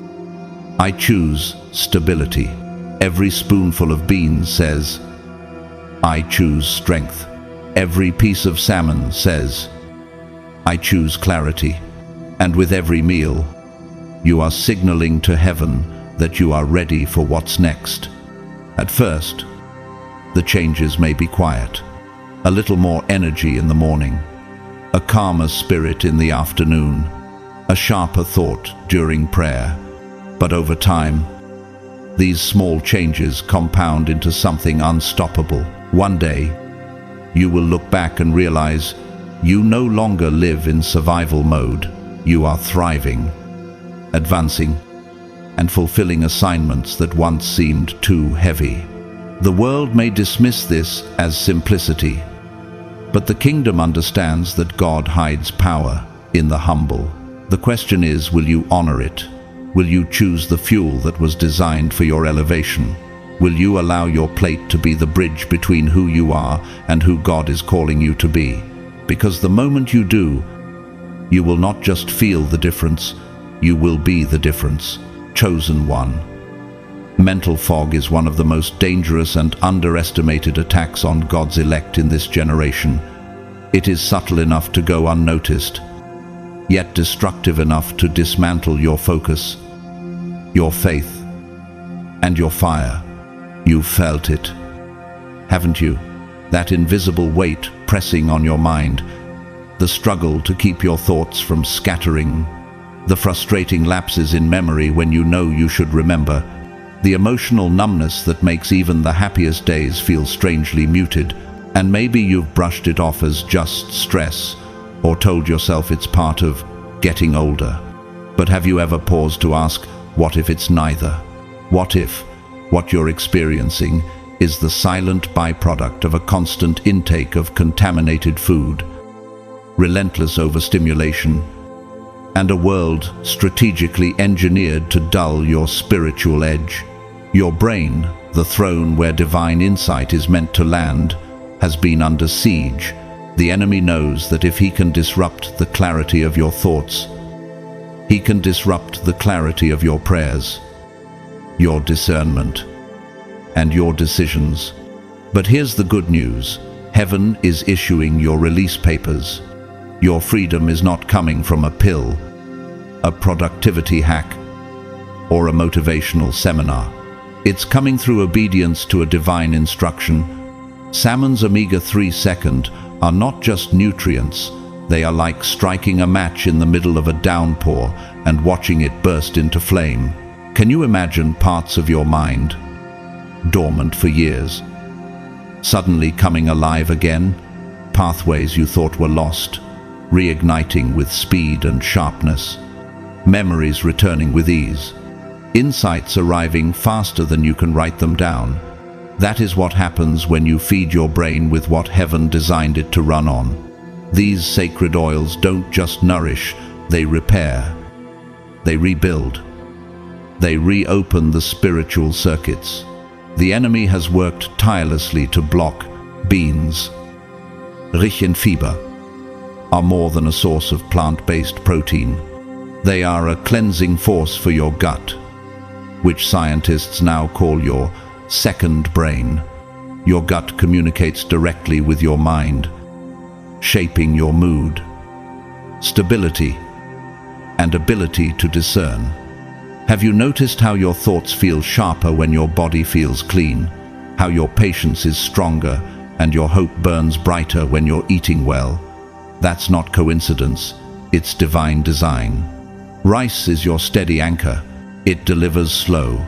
I choose stability. Every spoonful of beans says, I choose strength. Every piece of salmon says, I choose clarity. And with every meal, you are signaling to heaven that you are ready for what's next. At first, the changes may be quiet. A little more energy in the morning, a calmer spirit in the afternoon, a sharper thought during prayer. But over time, these small changes compound into something unstoppable. One day, you will look back and realize you no longer live in survival mode. You are thriving, advancing, and fulfilling assignments that once seemed too heavy. The world may dismiss this as simplicity, but the kingdom understands that God hides power in the humble. The question is, will you honor it? Will you choose the fuel that was designed for your elevation? Will you allow your plate to be the bridge between who you are and who God is calling you to be? Because the moment you do, you will not just feel the difference, you will be the difference. Chosen one. Mental fog is one of the most dangerous and underestimated attacks on God's elect in this generation. It is subtle enough to go unnoticed, yet destructive enough to dismantle your focus, your faith, and your fire. You've felt it, haven't you? That invisible weight pressing on your mind, the struggle to keep your thoughts from scattering, the frustrating lapses in memory when you know you should remember, the emotional numbness that makes even the happiest days feel strangely muted. And maybe you've brushed it off as just stress, or told yourself it's part of getting older. But have you ever paused to ask, what if it's neither? What if what you're experiencing is the silent byproduct of a constant intake of contaminated food, relentless overstimulation, and a world strategically engineered to dull your spiritual edge? Your brain, the throne where divine insight is meant to land, has been under siege. The enemy knows that if he can disrupt the clarity of your thoughts, he can disrupt the clarity of your prayers, your discernment, and your decisions. But here's the good news. Heaven is issuing your release papers. Your freedom is not coming from a pill, a productivity hack, or a motivational seminar. It's coming through obedience to a divine instruction. Salmon's omega-3 second are not just nutrients, they are like striking a match in the middle of a downpour and watching it burst into flame. Can you imagine parts of your mind, dormant for years, suddenly coming alive again? Pathways you thought were lost, reigniting with speed and sharpness. Memories returning with ease. Insights arriving faster than you can write them down. That is what happens when you feed your brain with what heaven designed it to run on. These sacred oils don't just nourish, they repair, they rebuild, they reopen the spiritual circuits. The enemy has worked tirelessly to block. Beans, rich in fiber, are more than a source of plant-based protein. They are a cleansing force for your gut, which scientists now call your second brain. Your gut communicates directly with your mind, shaping your mood, stability, and ability to discern. Have you noticed how your thoughts feel sharper when your body feels clean? How your patience is stronger and your hope burns brighter when you're eating well? That's not coincidence, it's divine design. Rice is your steady anchor. It delivers slow,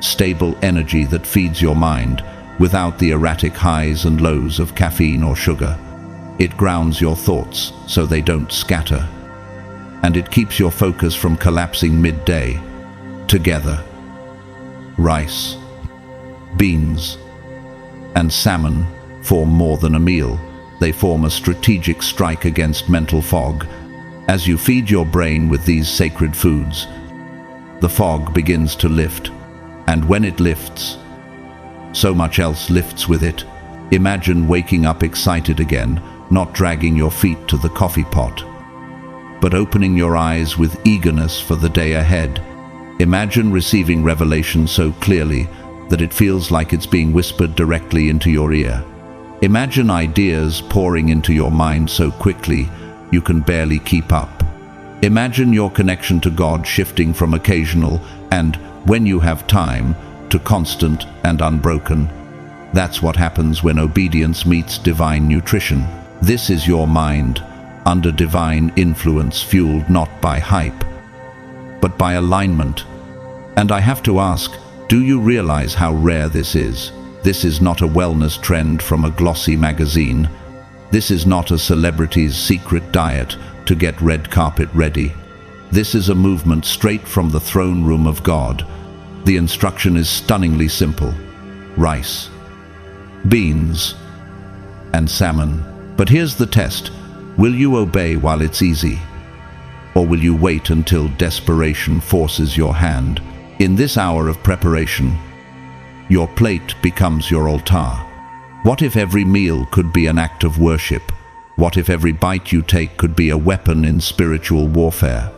stable energy that feeds your mind, without the erratic highs and lows of caffeine or sugar. It grounds your thoughts so they don't scatter, and it keeps your focus from collapsing midday. Together, rice, beans, and salmon form more than a meal. They form a strategic strike against mental fog. As you feed your brain with these sacred foods, the fog begins to lift, and when it lifts, so much else lifts with it. Imagine waking up excited again, not dragging your feet to the coffee pot, but opening your eyes with eagerness for the day ahead. Imagine receiving revelation so clearly that it feels like it's being whispered directly into your ear. Imagine ideas pouring into your mind so quickly you can barely keep up. Imagine your connection to God shifting from occasional and, when you have time, to constant and unbroken. That's what happens when obedience meets divine nutrition. This is your mind, under divine influence, fueled not by hype, but by alignment. And I have to ask, do you realize how rare this is? This is not a wellness trend from a glossy magazine. This is not a celebrity's secret diet to get red carpet ready. This is a movement straight from the throne room of God. The instruction is stunningly simple: rice, beans, and salmon. But here's the test. Will you obey while it's easy? Or will you wait until desperation forces your hand? In this hour of preparation, your plate becomes your altar. What if every meal could be an act of worship? What if every bite you take could be a weapon in spiritual warfare?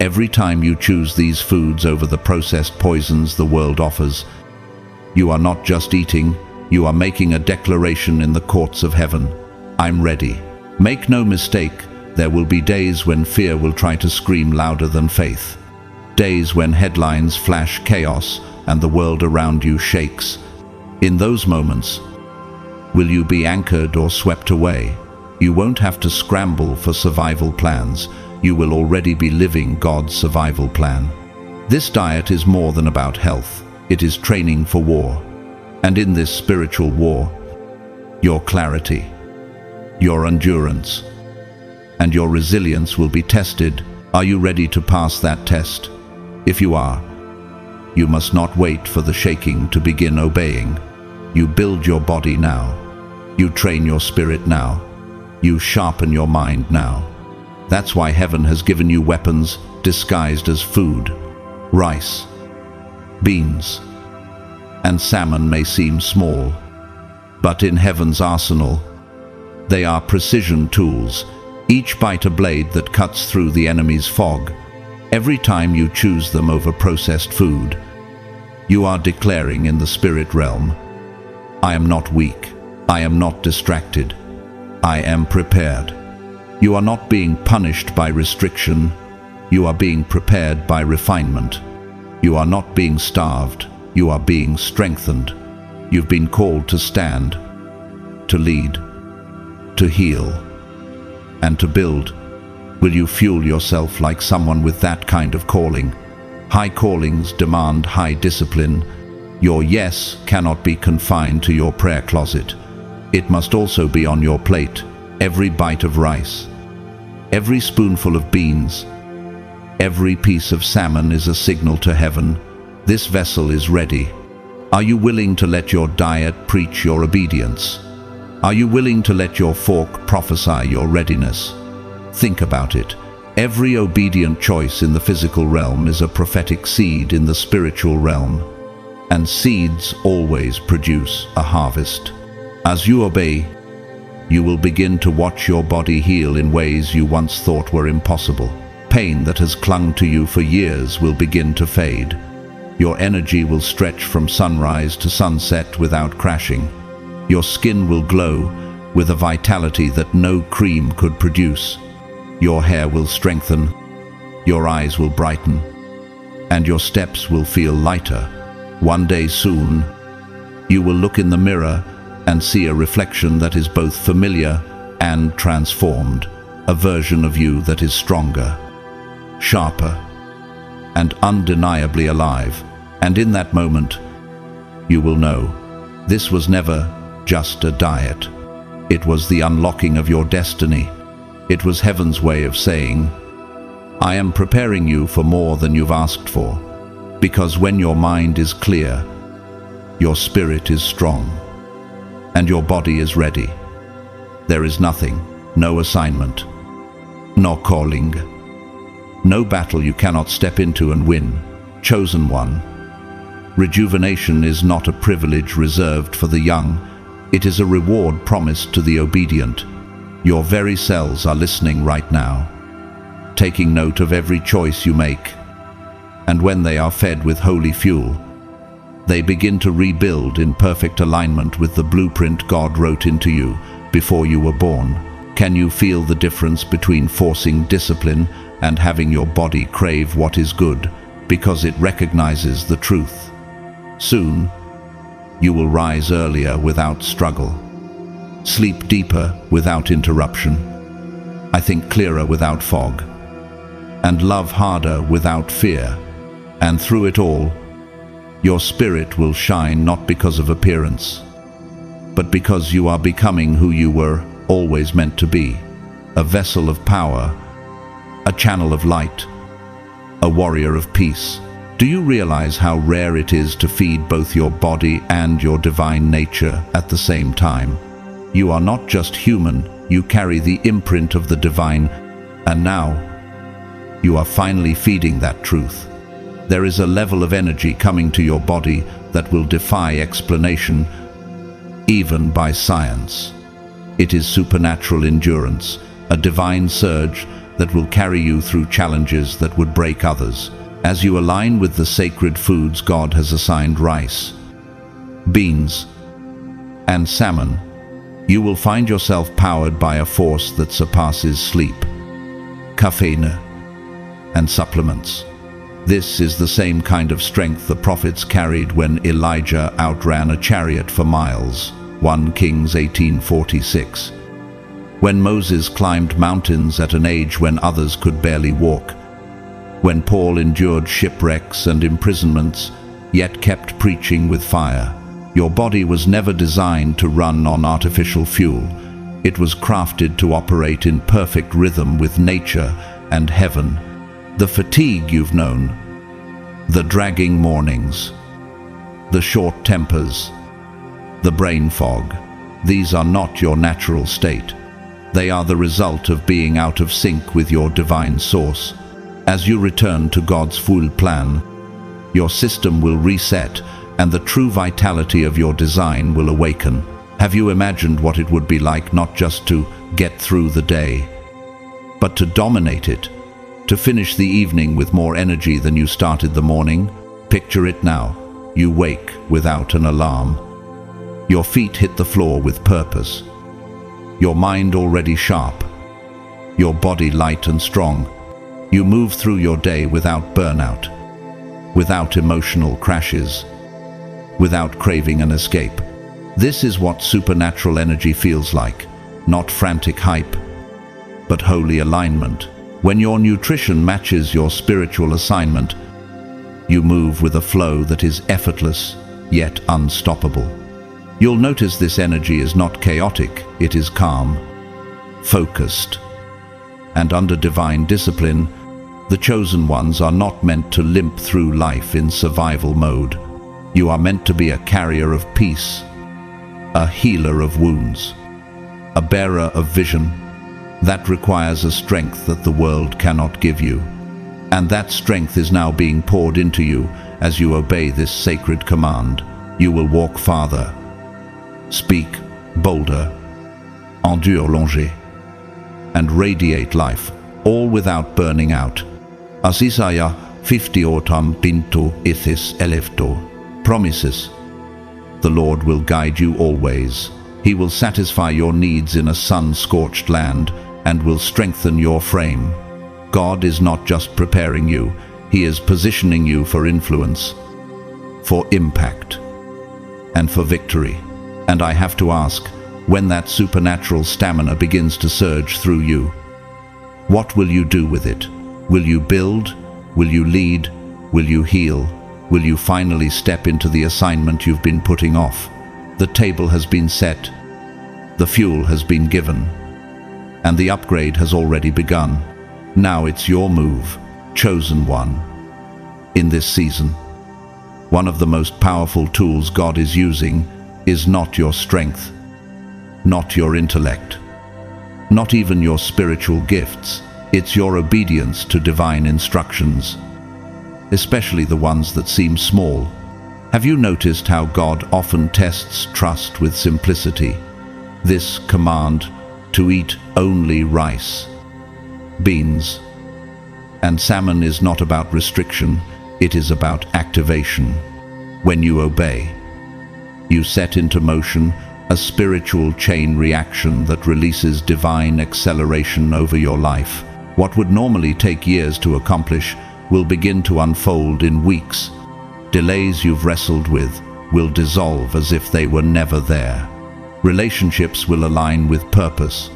Every time you choose these foods over the processed poisons the world offers, you are not just eating, you are making a declaration in the courts of heaven. I'm ready. Make no mistake, there will be days when fear will try to scream louder than faith. Days when headlines flash chaos and the world around you shakes. In those moments, will you be anchored or swept away? You won't have to scramble for survival plans. You will already be living God's survival plan. This diet is more than about health. It is training for war. And in this spiritual war, your clarity, your endurance, and your resilience will be tested. Are you ready to pass that test? If you are, you must not wait for the shaking to begin obeying. You build your body now. You train your spirit now. You sharpen your mind now. That's why heaven has given you weapons disguised as food. Rice, beans, and salmon may seem small, but in heaven's arsenal, they are precision tools, each bite a blade that cuts through the enemy's fog. Every time you choose them over processed food, you are declaring in the spirit realm, I am not weak, I am not distracted, I am prepared. You are not being punished by restriction, you are being prepared by refinement. You are not being starved, you are being strengthened. You've been called to stand, to lead, to heal, and to build. Will you fuel yourself like someone with that kind of calling? High callings demand high discipline. Your yes cannot be confined to your prayer closet. It must also be on your plate. Every bite of rice, every spoonful of beans, every piece of salmon is a signal to heaven. This vessel is ready. Are you willing to let your diet preach your obedience? Are you willing to let your fork prophesy your readiness? Think about it. Every obedient choice in the physical realm is a prophetic seed in the spiritual realm, and seeds always produce a harvest. As you obey, you will begin to watch your body heal in ways you once thought were impossible. Pain that has clung to you for years will begin to fade. Your energy will stretch from sunrise to sunset without crashing. Your skin will glow with a vitality that no cream could produce. Your hair will strengthen, your eyes will brighten, and your steps will feel lighter. One day soon, you will look in the mirror and see a reflection that is both familiar and transformed, a version of you that is stronger, sharper, and undeniably alive. And in that moment, you will know This was never just a diet. It was the unlocking of your destiny. It was heaven's way of saying, I am preparing you for more than you've asked for. Because when your mind is clear, your spirit is strong, and your body is ready. There is nothing, no assignment, no calling, no battle you cannot step into and win. Chosen one. Rejuvenation is not a privilege reserved for the young. It is a reward promised to the obedient. Your very cells are listening right now, taking note of every choice you make. And when they are fed with holy fuel, they begin to rebuild in perfect alignment with the blueprint God wrote into you before you were born. Can you feel the difference between forcing discipline and having your body crave what is good because it recognizes the truth? Soon, you will rise earlier without struggle, sleep deeper without interruption, I think clearer without fog, and love harder without fear. And through it all, your spirit will shine not because of appearance, but because you are becoming who you were always meant to be, a vessel of power, a channel of light, a warrior of peace. Do you realize how rare it is to feed both your body and your divine nature at the same time? You are not just human, you carry the imprint of the divine, and now you are finally feeding that truth. There is a level of energy coming to your body that will defy explanation, even by science. It is supernatural endurance, a divine surge that will carry you through challenges that would break others. As you align with the sacred foods God has assigned, rice, beans, and salmon, you will find yourself powered by a force that surpasses sleep, caffeine, and supplements. This is the same kind of strength the prophets carried when Elijah outran a chariot for miles, 1 Kings 18:46. When Moses climbed mountains at an age when others could barely walk. When Paul endured shipwrecks and imprisonments, yet kept preaching with fire. Your body was never designed to run on artificial fuel. It was crafted to operate in perfect rhythm with nature and heaven. The fatigue you've known, the dragging mornings, the short tempers, the brain fog, these are not your natural state. They are the result of being out of sync with your divine source. As you return to God's full plan, your system will reset and the true vitality of your design will awaken. Have you imagined what it would be like not just to get through the day, but to dominate it? To finish the evening with more energy than you started the morning? Picture it now. You wake without an alarm. Your feet hit the floor with purpose. Your mind already sharp. Your body light and strong. You move through your day without burnout, without emotional crashes, without craving an escape. This is what supernatural energy feels like. Not frantic hype, but holy alignment. When your nutrition matches your spiritual assignment, you move with a flow that is effortless, yet unstoppable. You'll notice this energy is not chaotic, it is calm, focused. And under divine discipline, the chosen ones are not meant to limp through life in survival mode. You are meant to be a carrier of peace, a healer of wounds, a bearer of vision. That requires a strength that the world cannot give you. And that strength is now being poured into you as you obey this sacred command. You will walk farther, speak bolder, endure longer, and radiate life, all without burning out. As Isaiah 50 autumn pinto ithis elefto promises, the Lord will guide you always. He will satisfy your needs in a sun-scorched land and will strengthen your frame. God is not just preparing you, He is positioning you for influence, for impact, and for victory. And I have to ask, when that supernatural stamina begins to surge through you, what will you do with it? Will you build? Will you lead? Will you heal? Will you finally step into the assignment you've been putting off? The table has been set, the fuel has been given, and the upgrade has already begun. Now it's your move, chosen one. In this season, one of the most powerful tools God is using is not your strength, not your intellect, not even your spiritual gifts. It's your obedience to divine instructions, especially the ones that seem small. Have you noticed how God often tests trust with simplicity? This command to eat only rice, beans, and salmon is not about restriction, it is about activation. When you obey, you set into motion a spiritual chain reaction that releases divine acceleration over your life. What would normally take years to accomplish will begin to unfold in weeks. Delays you've wrestled with will dissolve as if they were never there. Relationships will align with purpose.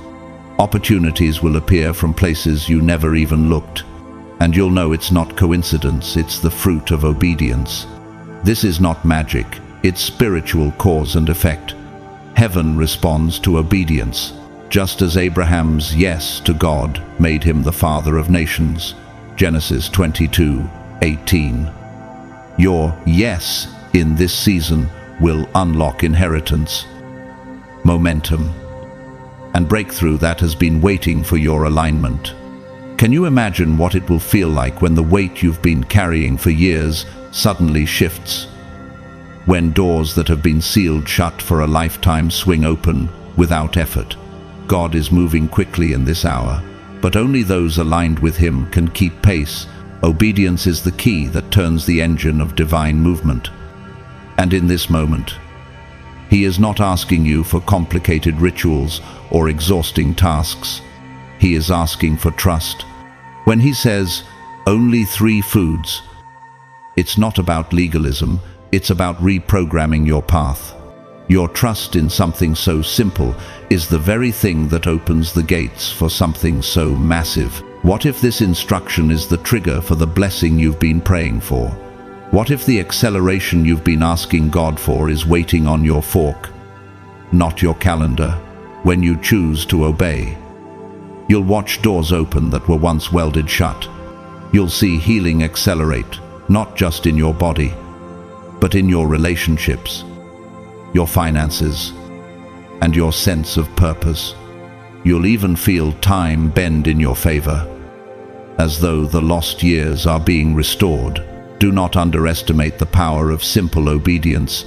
Opportunities will appear from places you never even looked. And you'll know it's not coincidence, it's the fruit of obedience. This is not magic, it's spiritual cause and effect. Heaven responds to obedience, just as Abraham's yes to God made him the father of nations. Genesis 22:18. Your yes in this season will unlock inheritance, momentum, and breakthrough that has been waiting for your alignment. Can you imagine what it will feel like when the weight you've been carrying for years suddenly shifts? When doors that have been sealed shut for a lifetime swing open without effort. God is moving quickly in this hour, but only those aligned with Him can keep pace. Obedience is the key that turns the engine of divine movement. And in this moment, He is not asking you for complicated rituals or exhausting tasks. He is asking for trust. When He says, only 3 foods, it's not about legalism, it's about reprogramming your path. Your trust in something so simple is the very thing that opens the gates for something so massive. What if this instruction is the trigger for the blessing you've been praying for? What if the acceleration you've been asking God for is waiting on your fork, not your calendar? When you choose to obey, you'll watch doors open that were once welded shut. You'll see healing accelerate, not just in your body, but in your relationships, your finances, and your sense of purpose. You'll even feel time bend in your favor, as though the lost years are being restored. Do not underestimate the power of simple obedience.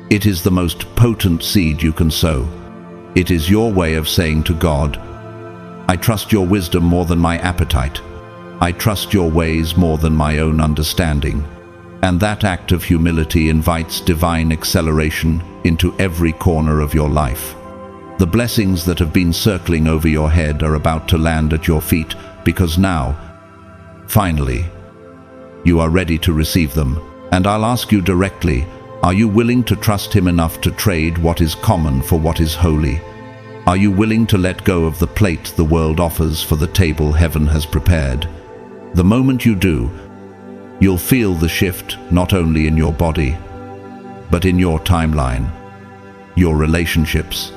It is the most potent seed you can sow. It is your way of saying to God, I trust your wisdom more than my appetite. I trust your ways more than my own understanding. And that act of humility invites divine acceleration into every corner of your life. The blessings that have been circling over your head are about to land at your feet, because now, finally, you are ready to receive them. And I'll ask you directly, are you willing to trust Him enough to trade what is common for what is holy? Are you willing to let go of the plate the world offers for the table heaven has prepared? The moment you do, you'll feel the shift not only in your body, but in your timeline, your relationships,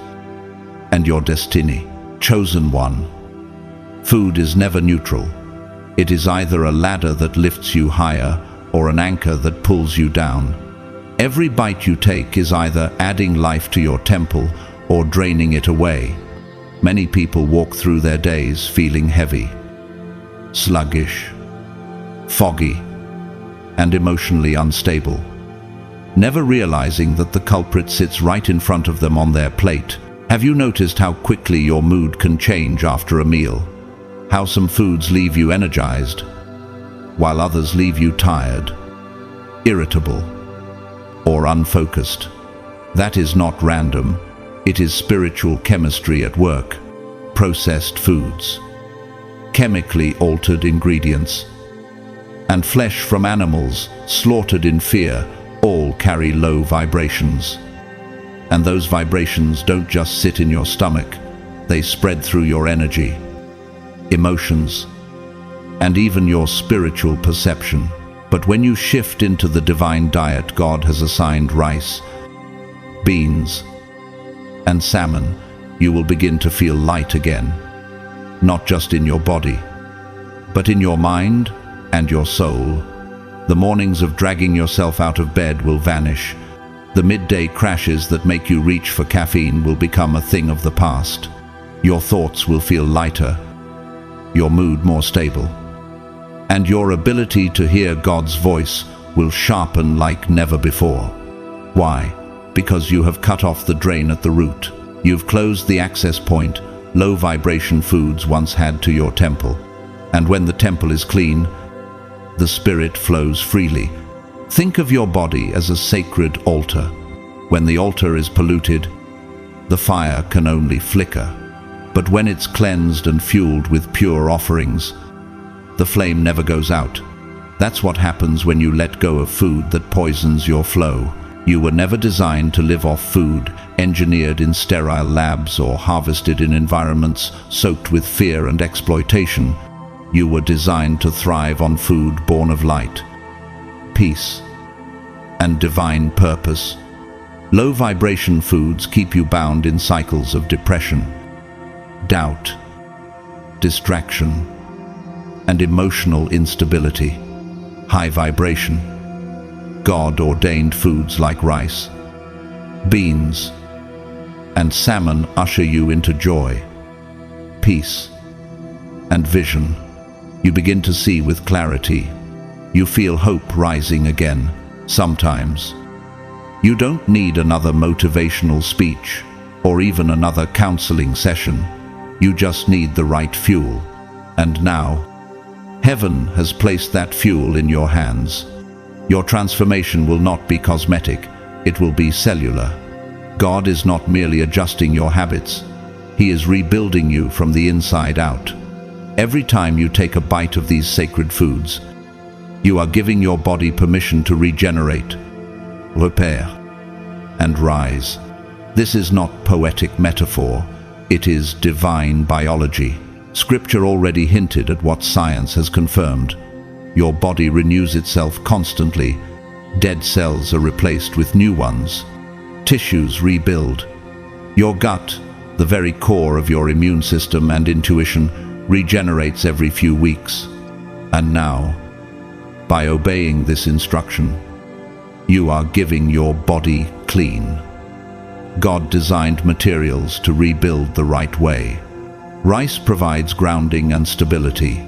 and your destiny. Chosen one. Food is never neutral. It is either a ladder that lifts you higher or an anchor that pulls you down. Every bite you take is either adding life to your temple or draining it away. Many people walk through their days feeling heavy, sluggish, foggy, and emotionally unstable, never realizing that the culprit sits right in front of them on their plate. Have you noticed how quickly your mood can change after a meal? How some foods leave you energized, while others leave you tired, irritable, or unfocused? That is not random. It is spiritual chemistry at work. Processed foods, chemically altered ingredients, and flesh from animals slaughtered in fear all carry low vibrations. And those vibrations don't just sit in your stomach, they spread through your energy, emotions, and even your spiritual perception. But when you shift into the divine diet God has assigned, rice, beans, and salmon, you will begin to feel light again, not just in your body, but in your mind and your soul. The mornings of dragging yourself out of bed will vanish. The midday crashes that make you reach for caffeine will become a thing of the past. Your thoughts will feel lighter, your mood more stable, and your ability to hear God's voice will sharpen like never before. Why? Because you have cut off the drain at the root. You've closed the access point low vibration foods once had to your temple. And when the temple is clean, the spirit flows freely. Think of your body as a sacred altar. When the altar is polluted, the fire can only flicker. But when it's cleansed and fueled with pure offerings, the flame never goes out. That's what happens when you let go of food that poisons your flow. You were never designed to live off food engineered in sterile labs or harvested in environments soaked with fear and exploitation. You were designed to thrive on food born of light, peace, and divine purpose. Low vibration foods keep you bound in cycles of depression, doubt, distraction, and emotional instability. High vibration, God-ordained foods like rice, beans, and salmon usher you into joy, peace, and vision. You begin to see with clarity. You feel hope rising again. Sometimes you don't need another motivational speech or even another counseling session. You just need the right fuel. And now, heaven has placed that fuel in your hands. Your transformation will not be cosmetic, it will be cellular. God is not merely adjusting your habits, He is rebuilding you from the inside out. Every time you take a bite of these sacred foods, you are giving your body permission to regenerate, repair, and rise. This is not poetic metaphor, it is divine biology. Scripture already hinted at what science has confirmed. Your body renews itself constantly. Dead cells are replaced with new ones. Tissues rebuild. Your gut, the very core of your immune system and intuition, regenerates every few weeks. And now, by obeying this instruction, you are giving your body clean. God designed materials to rebuild the right way. Rice provides grounding and stability,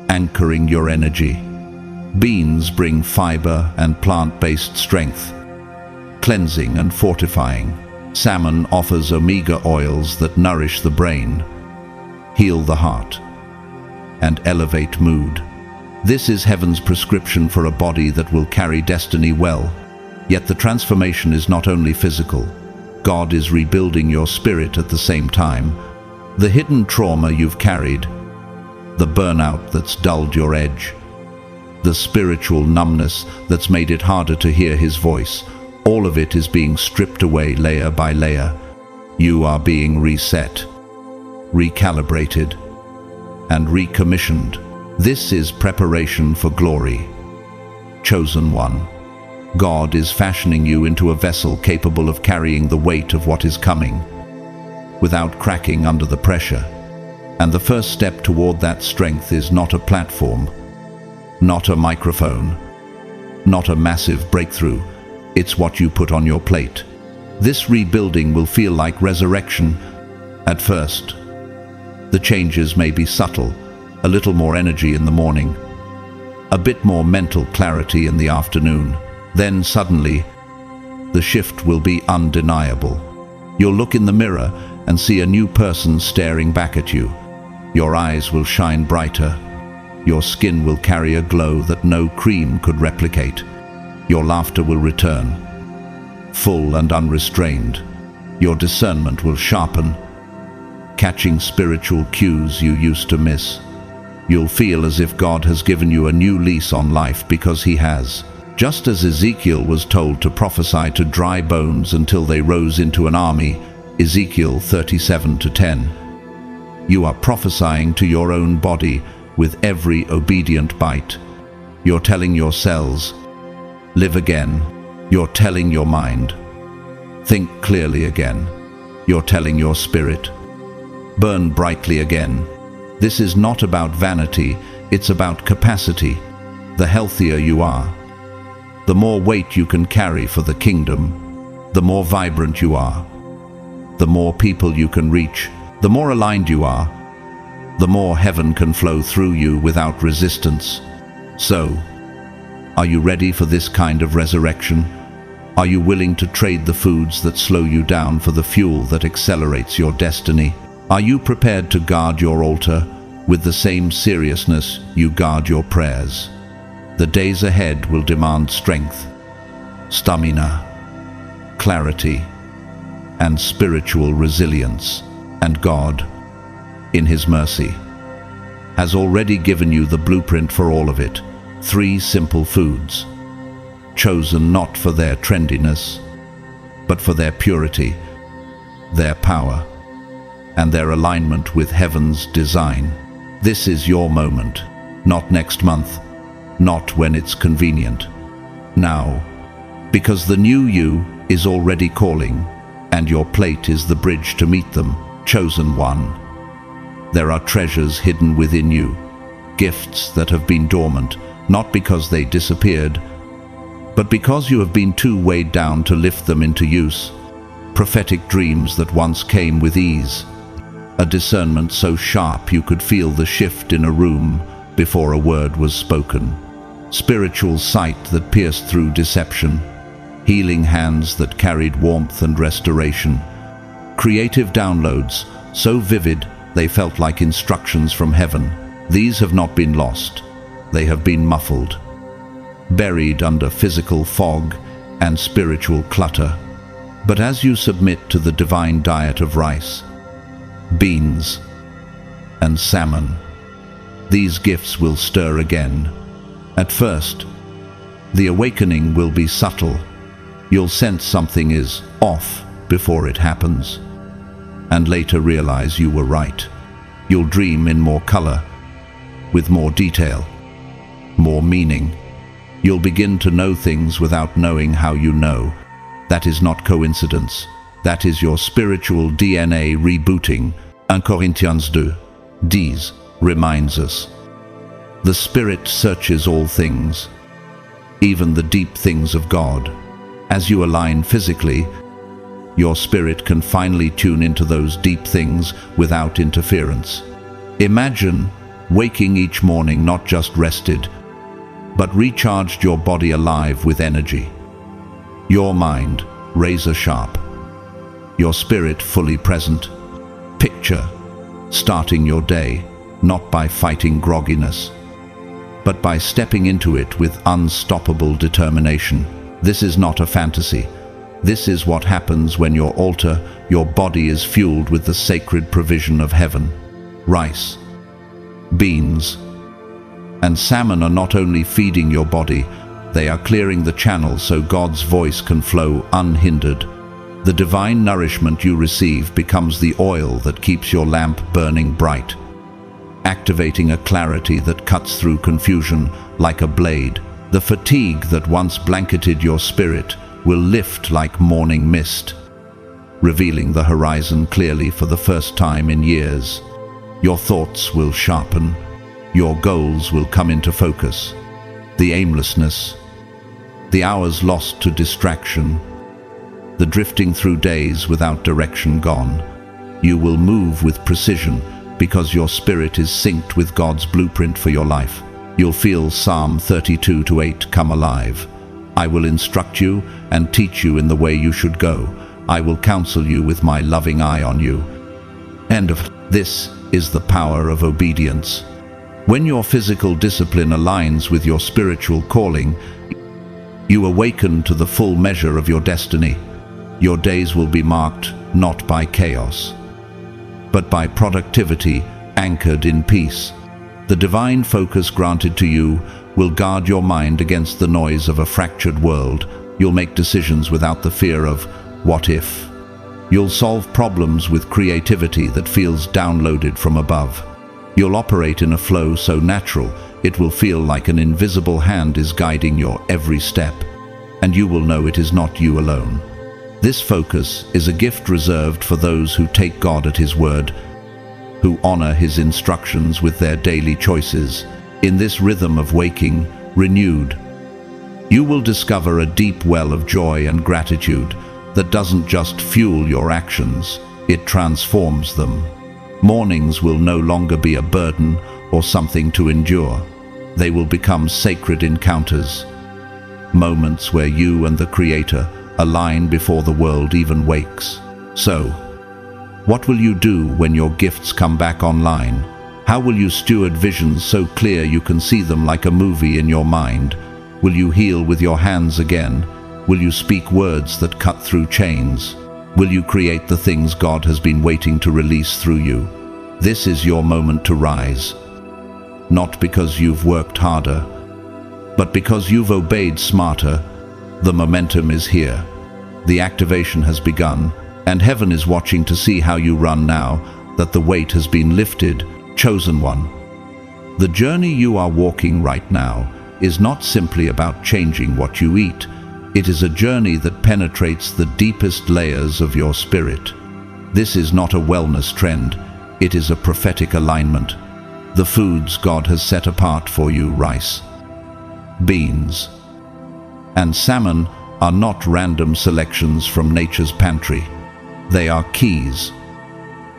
anchoring your energy. Beans bring fiber and plant-based strength, cleansing and fortifying. Salmon offers omega oils that nourish the brain, heal the heart, and elevate mood. This is heaven's prescription for a body that will carry destiny well. Yet the transformation is not only physical. God is rebuilding your spirit at the same time. The hidden trauma you've carried, the burnout that's dulled your edge, the spiritual numbness that's made it harder to hear His voice, all of it is being stripped away layer by layer. You are being reset, recalibrated, and recommissioned. This is preparation for glory. Chosen one, God is fashioning you into a vessel capable of carrying the weight of what is coming, without cracking under the pressure. And the first step toward that strength is not a platform, not a microphone, not a massive breakthrough. It's what you put on your plate. This rebuilding will feel like resurrection at first. The changes may be subtle, a little more energy in the morning, a bit more mental clarity in the afternoon. Then suddenly, the shift will be undeniable. You'll look in the mirror and see a new person staring back at you. Your eyes will shine brighter. Your skin will carry a glow that no cream could replicate. Your laughter will return, full and unrestrained. Your discernment will sharpen, catching spiritual cues you used to miss. You'll feel as if God has given you a new lease on life, because He has. Just as Ezekiel was told to prophesy to dry bones until they rose into an army, Ezekiel 37:10. You are prophesying to your own body with every obedient bite. You're telling your cells, live again. You're telling your mind, Think clearly again. You're telling your spirit. Burn brightly again. This is not about vanity, it's about capacity. The healthier you are, the more weight you can carry for the kingdom, the more vibrant you are, the more people you can reach, the more aligned you are, the more heaven can flow through you without resistance. So, are you ready for this kind of resurrection? Are you willing to trade the foods that slow you down for the fuel that accelerates your destiny? Are you prepared to guard your altar with the same seriousness you guard your prayers? The days ahead will demand strength, stamina, clarity, and spiritual resilience. And God, in His mercy, has already given you the blueprint for all of it. 3 simple foods, chosen not for their trendiness, but for their purity, their power, and their alignment with heaven's design. This is your moment, not next month, not when it's convenient. Now, because the new you is already calling, and your plate is the bridge to meet them. Chosen one, there are treasures hidden within you, gifts that have been dormant, not because they disappeared, but because you have been too weighed down to lift them into use. Prophetic dreams that once came with ease, a discernment so sharp you could feel the shift in a room before a word was spoken, spiritual sight that pierced through deception, healing hands that carried warmth and restoration, creative downloads so vivid they felt like instructions from heaven. These have not been lost, they have been muffled, buried under physical fog and spiritual clutter. But as you submit to the divine diet of rice, beans, and salmon, these gifts will stir again. At first, the awakening will be subtle. You'll sense something is off before it happens, and later realize you were right. You'll dream in more color, with more detail, more meaning. You'll begin to know things without knowing how you know. That is not coincidence. That is your spiritual DNA rebooting. 1 Corinthians 2:10 reminds us. The Spirit searches all things, even the deep things of God. As you align physically, your spirit can finally tune into those deep things without interference. Imagine waking each morning not just rested, but recharged, your body alive with energy, your mind razor sharp, your spirit fully present. Picture starting your day not by fighting grogginess, but by stepping into it with unstoppable determination. This is not a fantasy. This is what happens when your altar, your body, is fueled with the sacred provision of heaven. Rice, beans, and salmon are not only feeding your body, they are clearing the channel so God's voice can flow unhindered. The divine nourishment you receive becomes the oil that keeps your lamp burning bright, activating a clarity that cuts through confusion like a blade. The fatigue that once blanketed your spirit will lift like morning mist, revealing the horizon clearly for the first time in years. Your thoughts will sharpen, your goals will come into focus. The aimlessness, the hours lost to distraction, the drifting through days without direction gone. You will move with precision because your spirit is synced with God's blueprint for your life. You'll feel Psalm 32:8 come alive. I will instruct you and teach you in the way you should go. I will counsel you with my loving eye on you. This is the power of obedience. When your physical discipline aligns with your spiritual calling, you awaken to the full measure of your destiny. Your days will be marked not by chaos, but by productivity anchored in peace. The divine focus granted to you will guard your mind against the noise of a fractured world. You'll make decisions without the fear of what if. You'll solve problems with creativity that feels downloaded from above. You'll operate in a flow so natural it will feel like an invisible hand is guiding your every step, and you will know it is not you alone. This focus is a gift reserved for those who take God at His word, who honor His instructions with their daily choices. In this rhythm of waking, renewed, you will discover a deep well of joy and gratitude that doesn't just fuel your actions, it transforms them. Mornings will no longer be a burden or something to endure. They will become sacred encounters, moments where you and the Creator align before the world even wakes. So, what will you do when your gifts come back online? How will you steward visions so clear you can see them like a movie in your mind? Will you heal with your hands again? Will you speak words that cut through chains? Will you create the things God has been waiting to release through you? This is your moment to rise. Not because you've worked harder, but because you've obeyed smarter. The momentum is here. The activation has begun, and heaven is watching to see how you run now that the weight has been lifted, chosen one. The journey you are walking right now is not simply about changing what you eat. It is a journey that penetrates the deepest layers of your spirit. This is not a wellness trend. It is a prophetic alignment. The foods God has set apart for you, rice, beans, and salmon, are not random selections from nature's pantry. They are keys,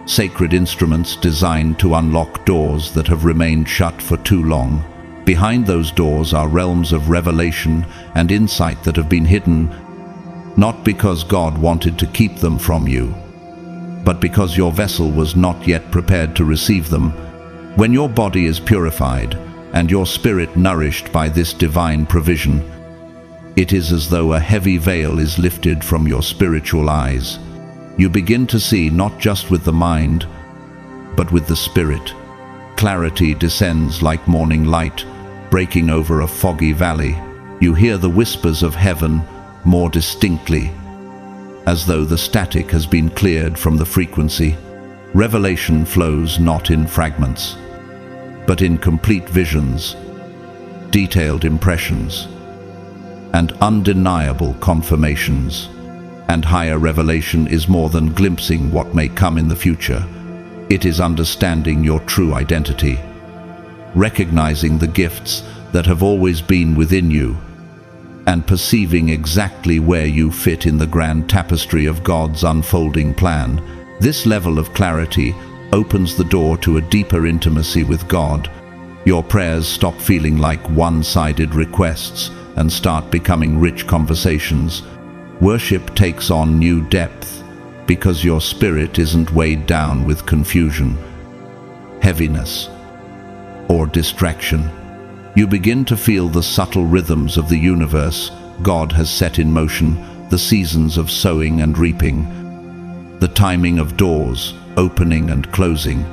sacred instruments designed to unlock doors that have remained shut for too long. Behind those doors are realms of revelation and insight that have been hidden, not because God wanted to keep them from you, but because your vessel was not yet prepared to receive them. When your body is purified and your spirit nourished by this divine provision, it is as though a heavy veil is lifted from your spiritual eyes. You begin to see not just with the mind, but with the spirit. Clarity descends like morning light, breaking over a foggy valley. You hear the whispers of heaven more distinctly, as though the static has been cleared from the frequency. Revelation flows not in fragments, but in complete visions, detailed impressions, and undeniable confirmations. And higher revelation is more than glimpsing what may come in the future. It is understanding your true identity, recognizing the gifts that have always been within you, and perceiving exactly where you fit in the grand tapestry of God's unfolding plan. This level of clarity opens the door to a deeper intimacy with God. Your prayers stop feeling like one-sided requests and start becoming rich conversations. Worship takes on new depth because your spirit isn't weighed down with confusion, heaviness, or distraction. You begin to feel the subtle rhythms of the universe God has set in motion, the seasons of sowing and reaping, the timing of doors opening and closing,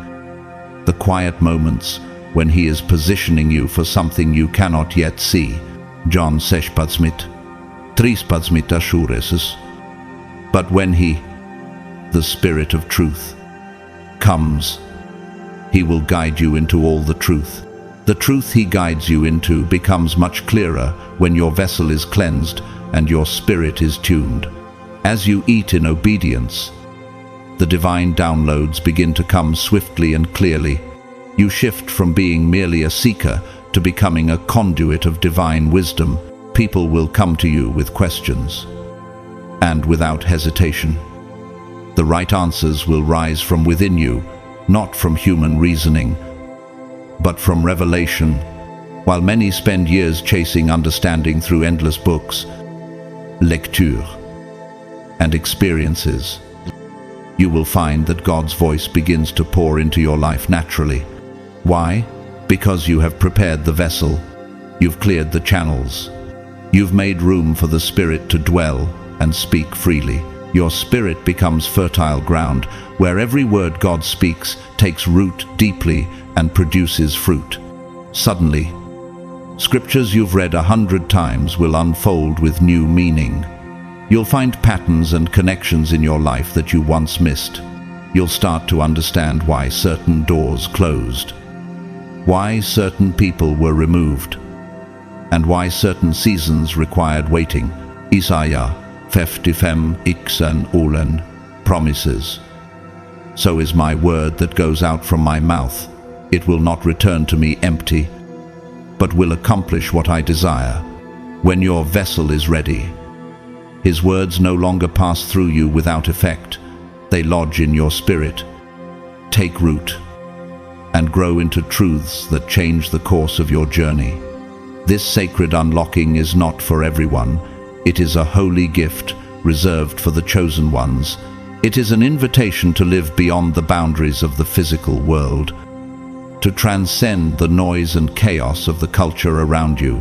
the quiet moments when He is positioning you for something you cannot yet see. John 6:3 assurances. But when He, the Spirit of truth, comes, He will guide you into all the truth. The truth He guides you into becomes much clearer when your vessel is cleansed and your spirit is tuned. As you eat in obedience, the divine downloads begin to come swiftly and clearly. You shift from being merely a seeker to becoming a conduit of divine wisdom. People will come to you with questions, and without hesitation, the right answers will rise from within you, not from human reasoning, but from revelation. While many spend years chasing understanding through endless books, lecture, and experiences, you will find that God's voice begins to pour into your life naturally. Why? Because you have prepared the vessel, you've cleared the channels, you've made room for the Spirit to dwell and speak freely. Your spirit becomes fertile ground, where every word God speaks takes root deeply and produces fruit. Suddenly, scriptures you've read 100 times will unfold with new meaning. You'll find patterns and connections in your life that you once missed. You'll start to understand why certain doors closed, why certain people were removed, and why certain seasons required waiting. Isaiah Feftifem ixen ulen, promises. So is my word that goes out from my mouth. It will not return to me empty, but will accomplish what I desire. When your vessel is ready, his words no longer pass through you without effect. They lodge in your spirit, take root, and grow into truths that change the course of your journey. This sacred unlocking is not for everyone. It is a holy gift reserved for the chosen ones. It is an invitation to live beyond the boundaries of the physical world, to transcend the noise and chaos of the culture around you,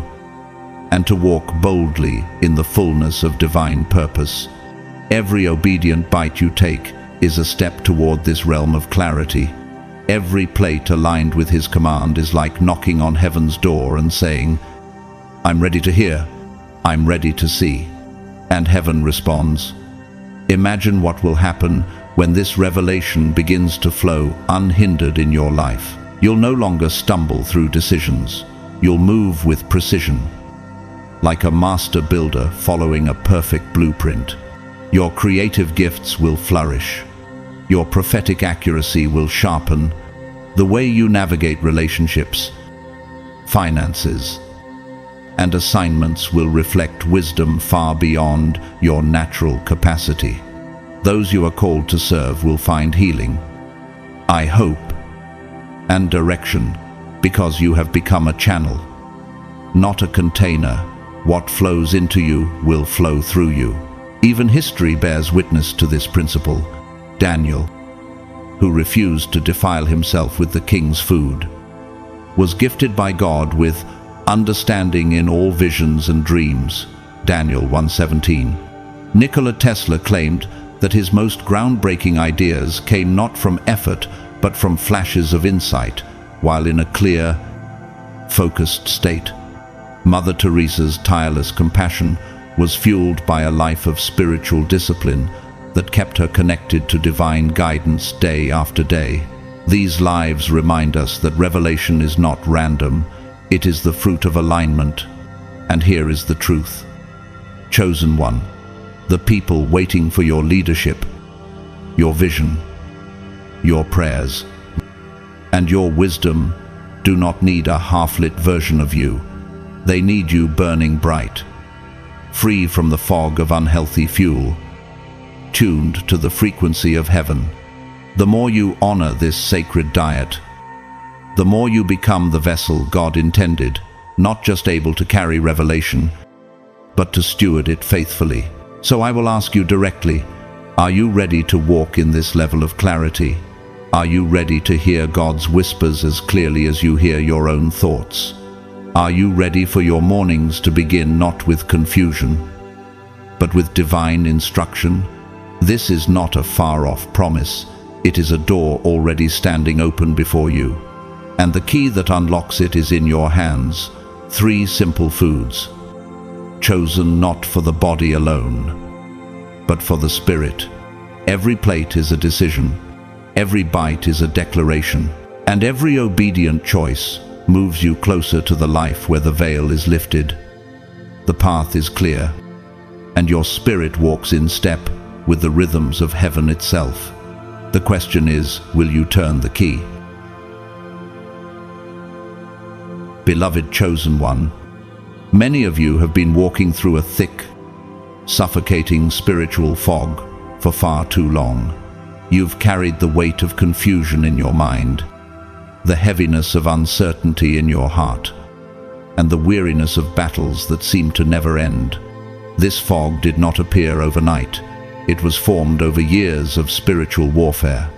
and to walk boldly in the fullness of divine purpose. Every obedient bite you take is a step toward this realm of clarity. Every plate aligned with his command is like knocking on heaven's door and saying, "I'm ready to hear, I'm ready to see." And heaven responds. Imagine what will happen when this revelation begins to flow unhindered in your life. You'll no longer stumble through decisions. You'll move with precision, like a master builder following a perfect blueprint. Your creative gifts will flourish. Your prophetic accuracy will sharpen. The way you navigate relationships, finances, and assignments will reflect wisdom far beyond your natural capacity. Those you are called to serve will find healing, I hope, and direction, because you have become a channel, not a container. What flows into you will flow through you. Even history bears witness to this principle. Daniel, who refused to defile himself with the king's food, was gifted by God with understanding in all visions and dreams. Daniel 1:17. Nikola Tesla claimed that his most groundbreaking ideas came not from effort but from flashes of insight while in a clear, focused state. Mother Teresa's tireless compassion was fueled by a life of spiritual discipline that kept her connected to divine guidance day after day. These lives remind us that revelation is not random, it is the fruit of alignment. And here is the truth. Chosen one, the people waiting for your leadership, your vision, your prayers, and your wisdom do not need a half-lit version of you. They need you burning bright, free from the fog of unhealthy fuel, tuned to the frequency of heaven. The more you honor this sacred diet, the more you become the vessel God intended, not just able to carry revelation, but to steward it faithfully. So I will ask you directly, are you ready to walk in this level of clarity? Are you ready to hear God's whispers as clearly as you hear your own thoughts? Are you ready for your mornings to begin not with confusion, but with divine instruction? This is not a far-off promise. It is a door already standing open before you. And the key that unlocks it is in your hands. 3 simple foods, chosen not for the body alone, but for the spirit. Every plate is a decision. Every bite is a declaration. And every obedient choice moves you closer to the life where the veil is lifted. The path is clear, and your spirit walks in step with the rhythms of heaven itself. The question is, will you turn the key? Beloved chosen one, many of you have been walking through a thick, suffocating spiritual fog for far too long. You've carried the weight of confusion in your mind, the heaviness of uncertainty in your heart, and the weariness of battles that seem to never end. This fog did not appear overnight. It was formed over years of spiritual warfare,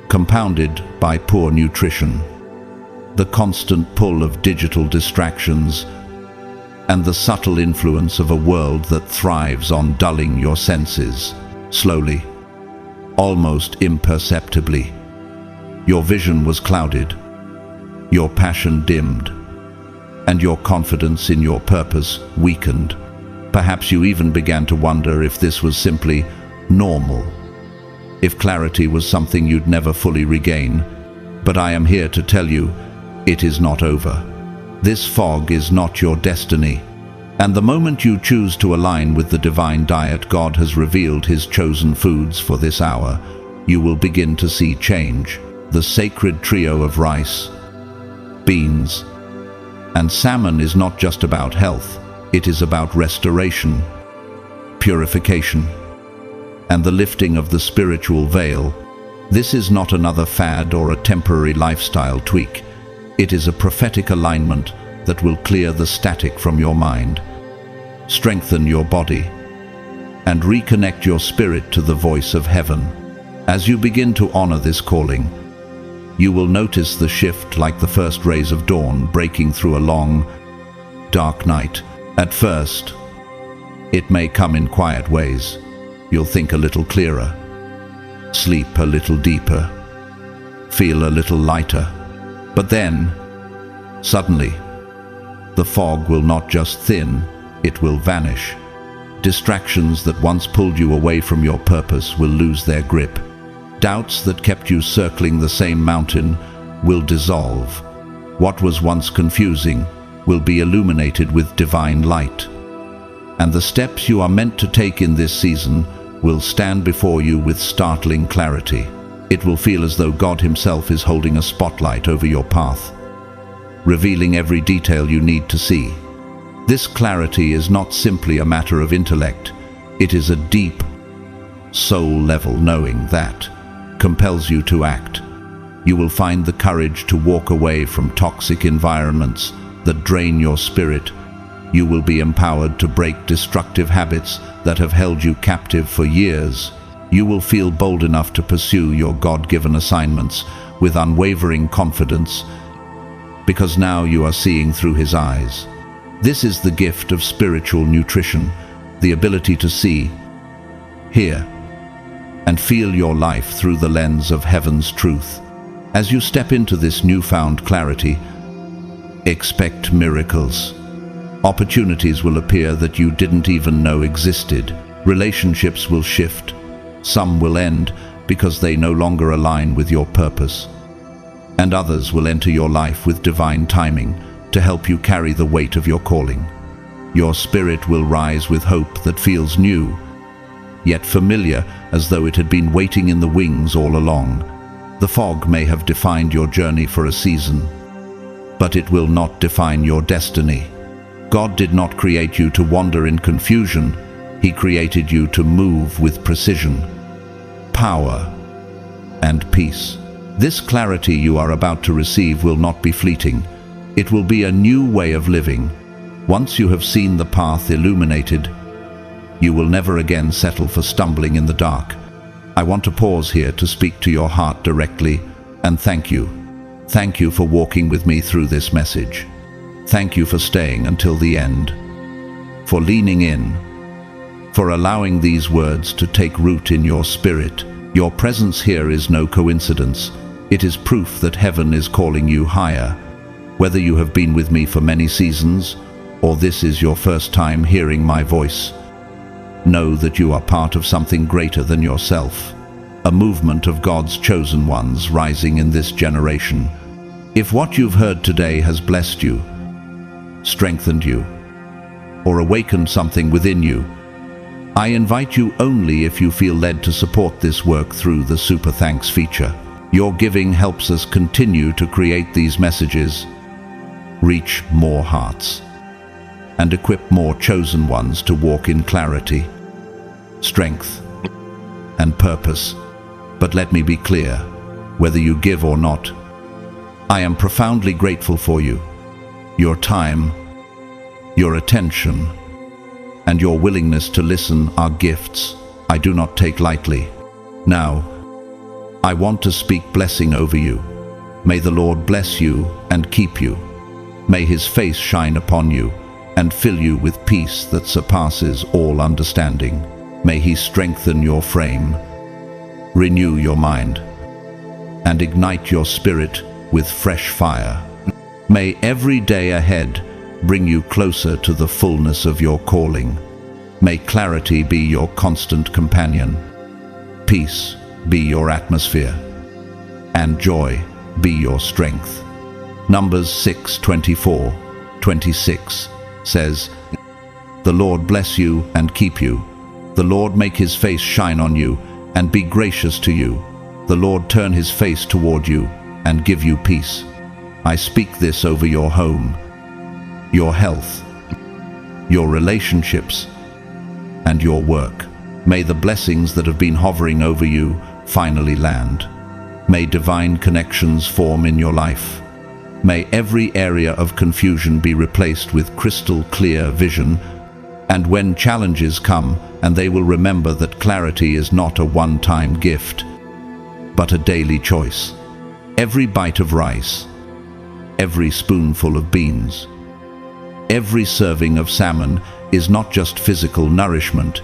compounded by poor nutrition, the constant pull of digital distractions, and the subtle influence of a world that thrives on dulling your senses. Slowly, almost imperceptibly, your vision was clouded, your passion dimmed, and your confidence in your purpose weakened. Perhaps you even began to wonder if this was simply normal, if clarity was something you'd never fully regain. But I am here to tell you, it is not over. This fog is not your destiny. And the moment you choose to align with the divine diet God has revealed His chosen foods for this hour, you will begin to see change. The sacred trio of rice, beans, and salmon is not just about health. It is about restoration, purification, and the lifting of the spiritual veil. This is not another fad or a temporary lifestyle tweak. It is a prophetic alignment that will clear the static from your mind, strengthen your body, and reconnect your spirit to the voice of heaven. As you begin to honor this calling, you will notice the shift like the first rays of dawn breaking through a long, dark night. At first, it may come in quiet ways. You'll think a little clearer, sleep a little deeper, feel a little lighter. But then, suddenly, the fog will not just thin, it will vanish. Distractions that once pulled you away from your purpose will lose their grip. Doubts that kept you circling the same mountain will dissolve. What was once confusing will be illuminated with divine light. And the steps you are meant to take in this season will stand before you with startling clarity. It will feel as though God Himself is holding a spotlight over your path, revealing every detail you need to see. This clarity is not simply a matter of intellect. It is a deep, soul-level knowing that compels you to act. You will find the courage to walk away from toxic environments that drain your spirit. You will be empowered to break destructive habits that have held you captive for years. You will feel bold enough to pursue your God-given assignments with unwavering confidence, because now you are seeing through His eyes. This is the gift of spiritual nutrition, the ability to see, hear, and feel your life through the lens of heaven's truth. As you step into this newfound clarity, expect miracles. Opportunities will appear that you didn't even know existed. Relationships will shift. Some will end because they no longer align with your purpose. And others will enter your life with divine timing to help you carry the weight of your calling. Your spirit will rise with hope that feels new, yet familiar, as though it had been waiting in the wings all along. The fog may have defined your journey for a season, but it will not define your destiny. God did not create you to wander in confusion. He created you to move with precision, power, and peace. This clarity you are about to receive will not be fleeting. It will be a new way of living. Once you have seen the path illuminated, you will never again settle for stumbling in the dark. I want to pause here to speak to your heart directly and thank you. Thank you for walking with me through this message. Thank you for staying until the end, for leaning in, for allowing these words to take root in your spirit. Your presence here is no coincidence. It is proof that heaven is calling you higher. Whether you have been with me for many seasons, or this is your first time hearing my voice, know that you are part of something greater than yourself, a movement of God's chosen ones rising in this generation. If what you've heard today has blessed you, strengthened you, or awakened something within you, I invite you only if you feel led to support this work through the Super Thanks feature. Your giving helps us continue to create these messages, reach more hearts, and equip more chosen ones to walk in clarity, strength, and purpose. But let me be clear, whether you give or not, I am profoundly grateful for you. Your time, your attention, and your willingness to listen are gifts I do not take lightly. Now, I want to speak blessing over you. May the Lord bless you and keep you. May His face shine upon you and fill you with peace that surpasses all understanding. May He strengthen your frame, renew your mind, and ignite your spirit with fresh fire. May every day ahead bring you closer to the fullness of your calling. May clarity be your constant companion, peace be your atmosphere, and joy be your strength. Numbers 6:24-26 says, The Lord bless you and keep you. The Lord make his face shine on you and be gracious to you. The Lord turn his face toward you and give you peace. I speak this over your home, your health, your relationships, and your work. May the blessings that have been hovering over you finally land. May divine connections form in your life. May every area of confusion be replaced with crystal clear vision. And when challenges come, and they will remember that clarity is not a one-time gift, but a daily choice. Every bite of rice, every spoonful of beans, every serving of salmon is not just physical nourishment,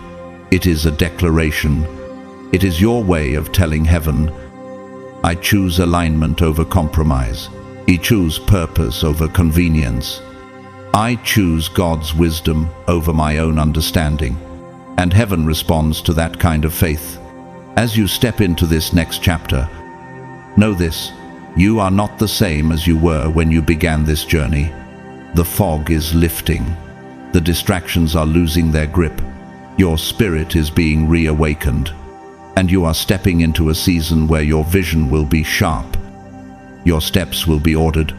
it is a declaration. It is your way of telling heaven, I choose alignment over compromise. I choose purpose over convenience. I choose God's wisdom over my own understanding. And heaven responds to that kind of faith. As you step into this next chapter, know this, you are not the same as you were when you began this journey. The fog is lifting. The distractions are losing their grip. Your spirit is being reawakened. And you are stepping into a season where your vision will be sharp. Your steps will be ordered.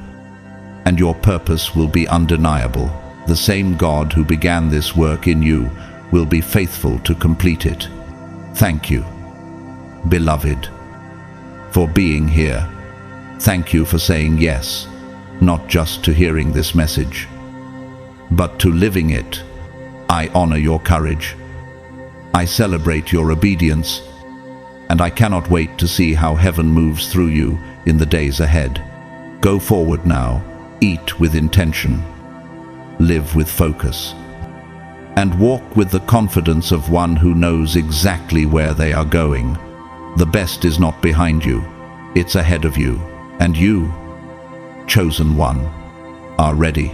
And your purpose will be undeniable. The same God who began this work in you will be faithful to complete it. Thank you, beloved, for being here. Thank you for saying yes, not just to hearing this message, but to living it. I honor your courage. I celebrate your obedience, and I cannot wait to see how heaven moves through you in the days ahead. Go forward now, eat with intention, live with focus, and walk with the confidence of one who knows exactly where they are going. The best is not behind you, it's ahead of you, and you, chosen one, are ready.